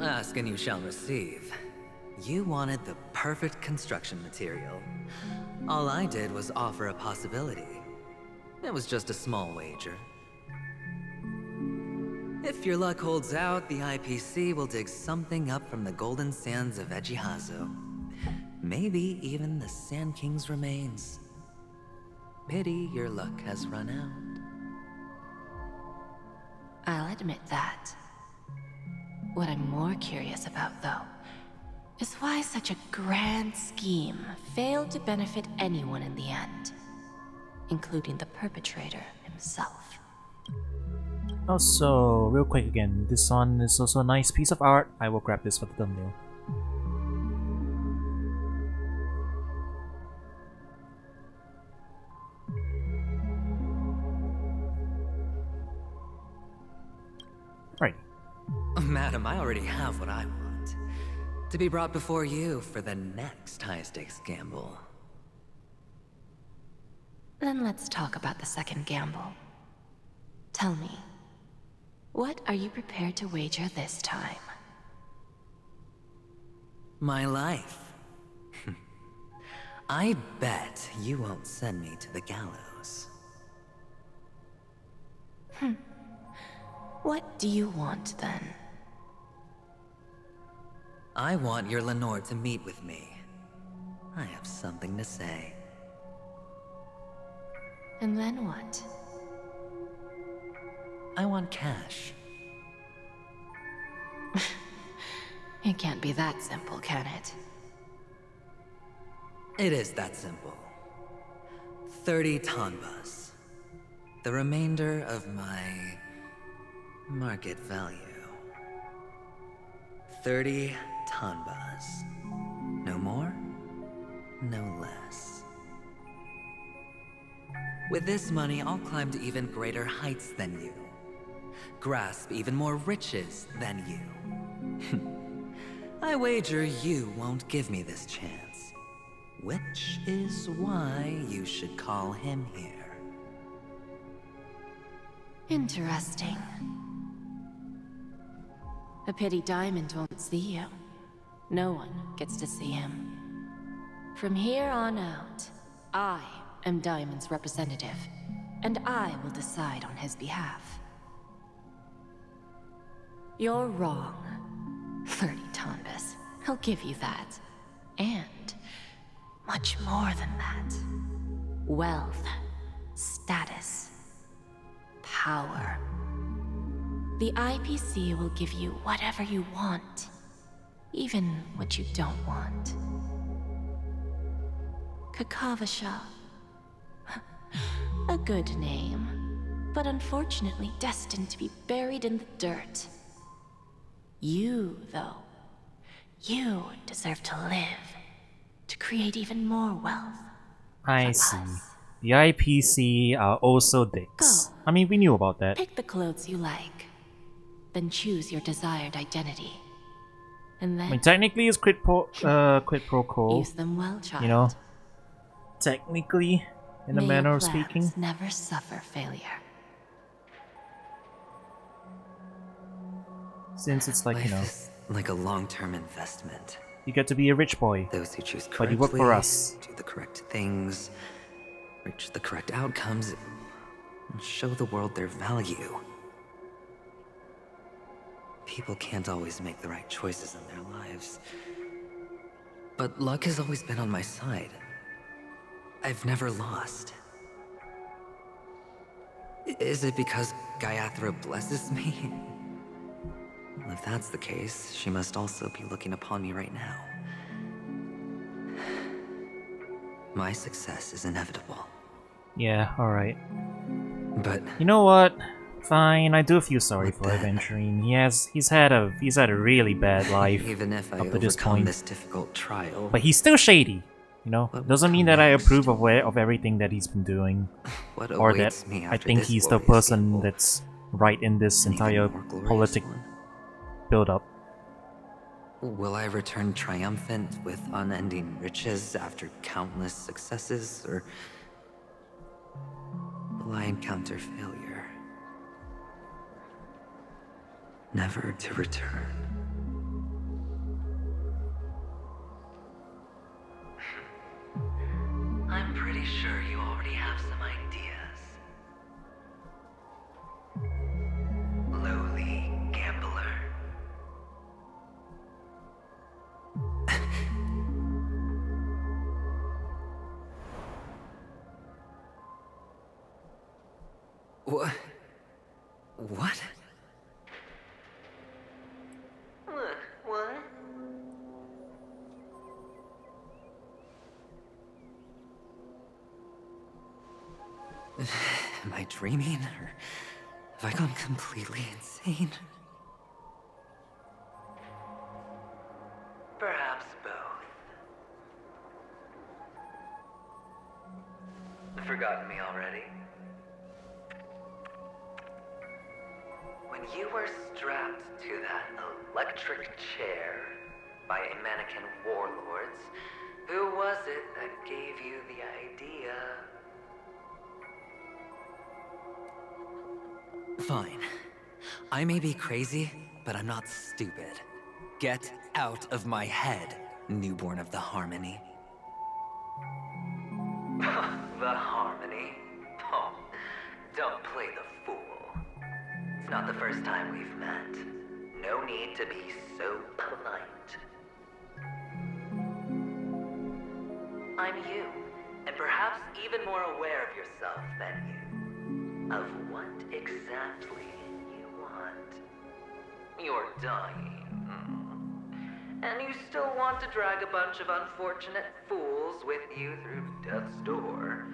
Ask and you shall receive. You wanted the perfect construction material. All I did was offer a possibility. It was just a small wager. If your luck holds out, the IPC will dig something up from the golden sands of Ejihazo. Maybe even the Sand King's remains. Pity your luck has run out. I'll admit that. What I'm more curious about, though, is why such a grand scheme failed to benefit anyone in the end, including the perpetrator himself. Also, real quick again, this one is also a nice piece of art. I will grab this for the thumbnail. Right. Madam, I already have what I want. To be brought before you for the next high-stakes gamble. Then let's talk about the second gamble. Tell me, what are you prepared to wager this time? My life. I bet you won't send me to the gallows. What do you want, then? I want your Lenore to meet with me. I have something to say. And then what? I want cash. It can't be that simple, can it? It is that simple. 30 tanbas. The remainder of my market value. 30 tanbas. No more, no less. With this money, I'll climb to even greater heights than you. Grasp even more riches than you. I wager you won't give me this chance. Which is why you should call him here. Interesting. A pity Diamond won't see you. No one gets to see him. From here on out, I am Diamond's representative, and I will decide on his behalf. You're wrong. 30 tanbas. He'll give you that. And much more than that. Wealth, status, power. The IPC will give you whatever you want, even what you don't want. Kakavasha. A good name, but unfortunately destined to be buried in the dirt. You, though, you deserve to live, to create even more wealth. I see. The IPC are also dicks. I mean, we knew about that. Pick the clothes you like, then choose your desired identity. And then I mean, technically it's quid pro quo. Use them well, child. You know? Technically, in a May manner your of speaking. plans never suffer failure. Since it's like, you know, Life is like a long-term investment. you get to be a rich boy, Those who choose but correctly, you work for us. do the correct things, reach the correct outcomes, and show the world their value. People can't always make the right choices in their lives. But luck has always been on my side. I've never lost. Is it because Gayathra blesses me? Well, if that's the case, she must also be looking upon me right now. My success is inevitable. Yeah, alright. But you know what? Fine, I do feel sorry for Adventurine. He's had a really bad life even if I up to this overcome point. this difficult trial, But he's still shady, you know? Doesn't mean that I approve of everything that he's been doing. What Or that awaits me I after think this he's the glorious person gamble? that's right in this An even entire more glorious politic one? build-up. Will I return triumphant with unending riches after countless successes, or will I encounter failure? Never to return. I'm pretty sure you already have some ideas. Lowly gambler. What? What? What? Am I dreaming, or have I gone completely insane? Perhaps both. Forgotten me already? When you were strapped to that electric chair by a mannequin warlords, who was it that gave you the idea? Fine. I may be crazy, but I'm not stupid. Get out of my head, newborn of the Harmony. The Harmony? Oh, don't play the fool. It's not the first time we've met. No need to be so polite. I'm you, and perhaps even more aware of yourself than you. Of what exactly you want. You're dying. And you still want to drag a bunch of unfortunate fools with you through death's door.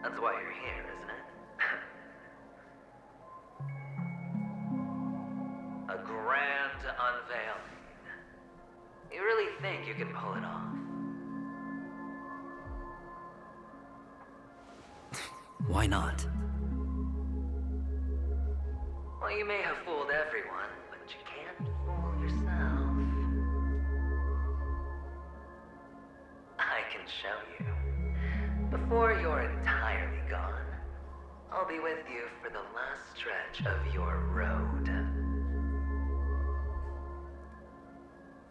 That's why you're here, isn't it? A grand unveiling. You really think you can pull it off? Why not? Well, you may have fooled everyone, but you can't fool yourself. I can show you. Before you're entirely gone, I'll be with you for the last stretch of your road.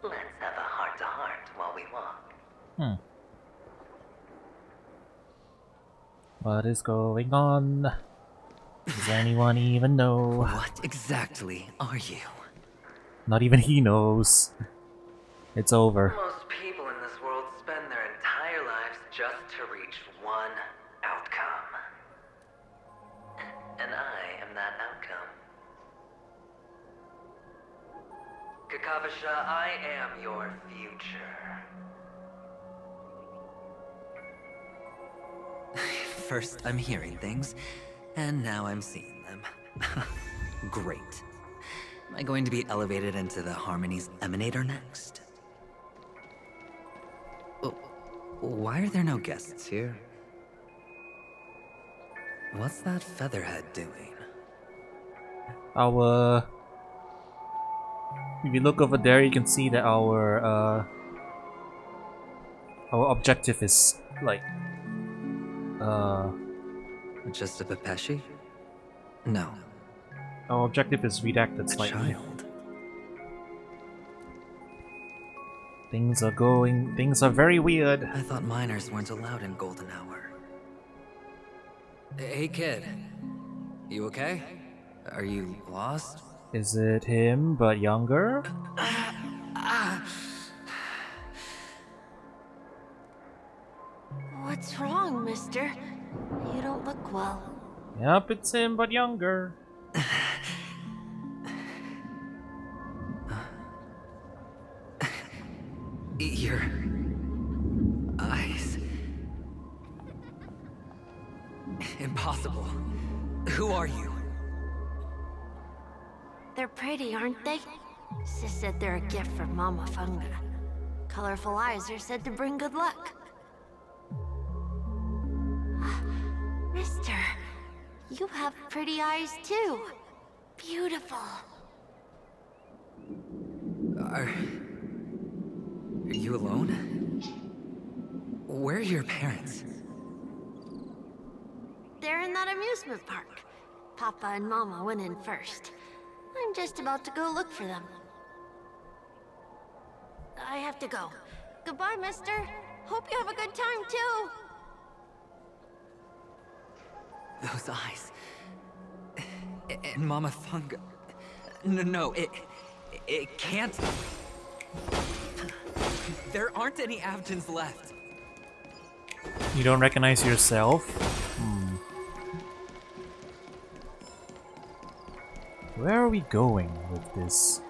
Let's have a heart-to-heart while we walk. What is going on? Does anyone even know? What exactly are you? Not even he knows. It's over. Most people in this world spend their entire lives just to reach one outcome. And I am that outcome. Kakavasha, I am your future. First, I'm hearing things, and now I'm seeing them. Great. Am I going to be elevated into the Harmony's Emanator next? Oh, why are there no guests here? What's that featherhead doing? If you look over there, you can see that our objective is like just a Pepeshi? No. Our objective is redacted A slightly. child. Things are very weird. I thought minors weren't allowed in Golden Hour. Hey kid, you okay? Are you lost? Is it him, but younger? What's wrong, mister? You don't look well. Yep, it's him, but younger. Your eyes. Impossible. Who are you? They're pretty, aren't they? Sis said they're a gift from Mama Funga. Colorful eyes are said to bring good luck. Mister, you have pretty eyes too. Beautiful. Are you alone? Where are your parents? They're in that amusement park. Papa and Mama went in first. I'm just about to go look for them. I have to go. Goodbye, mister. Hope you have a good time, too. Those eyes. And Mama Funga. No, it can't. There aren't any Avgins left. You don't recognize yourself? Where are we going with this?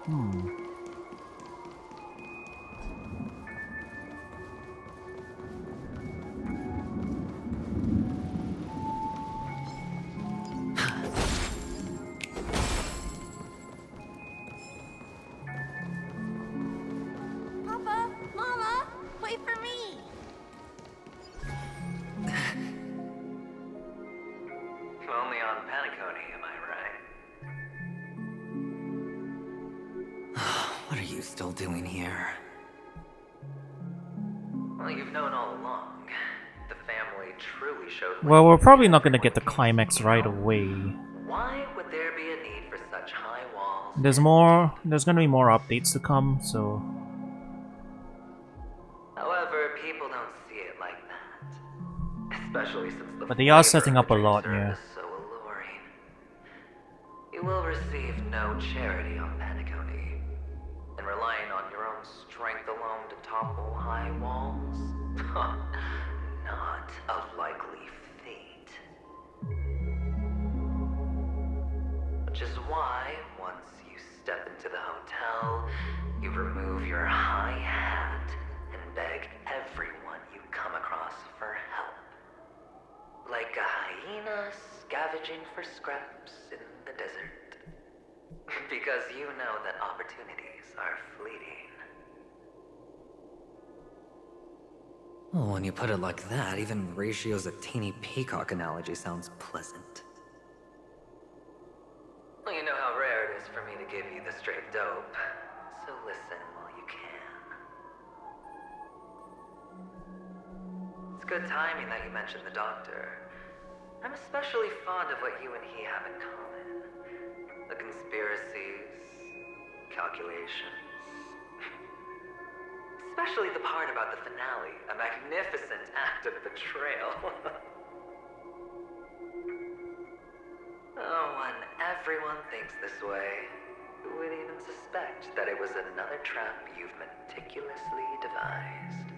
Papa, Mama, wait for me. Only on Penacony, am I right? What are you still doing here? Well, you've known all along. The family truly showed. Well, we're probably not gonna get the climax right away. Why would there be a need for such high walls? There's gonna be more updates to come, so... However, people don't see it like that. Especially since the But they are setting up a lot here. is so alluring. You will receive no charity on Penacony. And relying on your own strength alone to topple high walls? Not a likely fate. Which is why, once you step into the hotel, you remove your high hat and beg everyone you come across for help. Like a hyena scavenging for scraps in the desert. Because you know that opportunities are fleeting. Well, when you put it like that, even Ratio's a teeny peacock analogy sounds pleasant. Well, you know how rare it is for me to give you the straight dope, so listen while you can. It's good timing that you mentioned the doctor. I'm especially fond of what you and he have in common. The conspiracies, calculations. Especially the part about the finale, a magnificent act of betrayal. Oh, when everyone thinks this way, who would even suspect that it was another trap you've meticulously devised?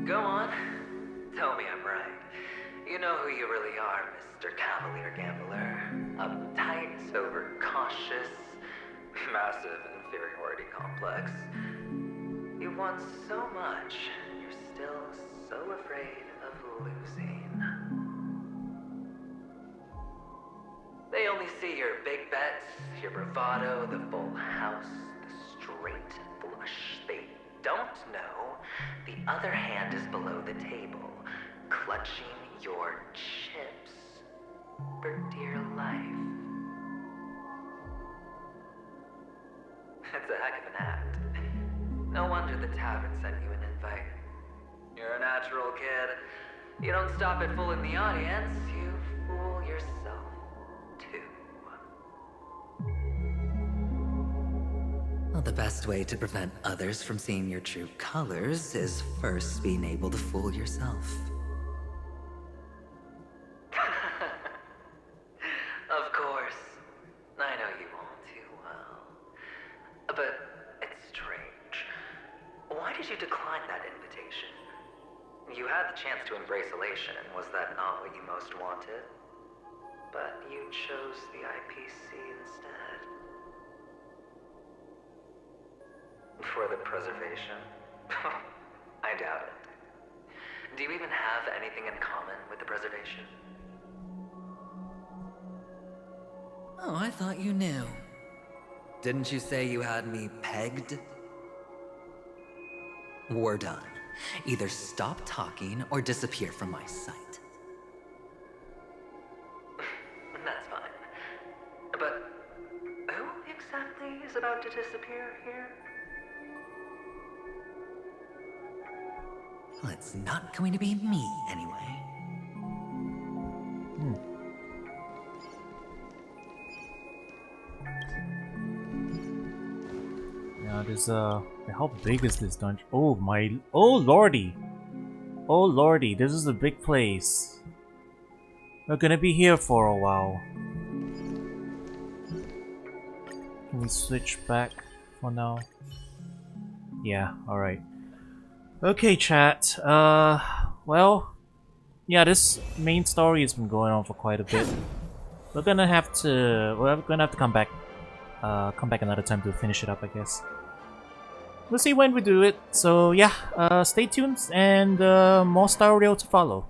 Go on. Tell me I'm right. You know who you really are, Mr. Cavalier Gambler. Uptight, overcautious, massive inferiority complex. You want so much, you're still so afraid of losing. They only see your big bets, your bravado, the full house, the straight flush. They don't know the other hand is below the table, clutching your chips for dear life. It's a heck of an act. No wonder the tavern sent you an invite. You're a natural kid. You don't stop at fooling the audience, you fool yourself too. Well, the best way to prevent others from seeing your true colors is first being able to fool yourself. Of course. I know you all too well. But it's strange. Why did you decline that invitation? You had the chance to embrace elation. Was that not what you most wanted? But you chose the IPC instead. For the preservation? I doubt it. Do you even have anything in common with the preservation? Oh, I thought you knew. Didn't you say you had me pegged? We're done. Either stop talking or disappear from my sight. That's fine. But who exactly is about to disappear here? Well, it's not going to be me, anyway. Yeah, there's how big is this dungeon? Oh lordy! Oh lordy, this is a big place. We're gonna be here for a while. Can we switch back for now? Yeah, alright. Okay, chat. Well, yeah, this main story has been going on for quite a bit. We're gonna have to come back another time to finish it up, I guess. We'll see when we do it. So yeah, stay tuned and more Star Rail to follow.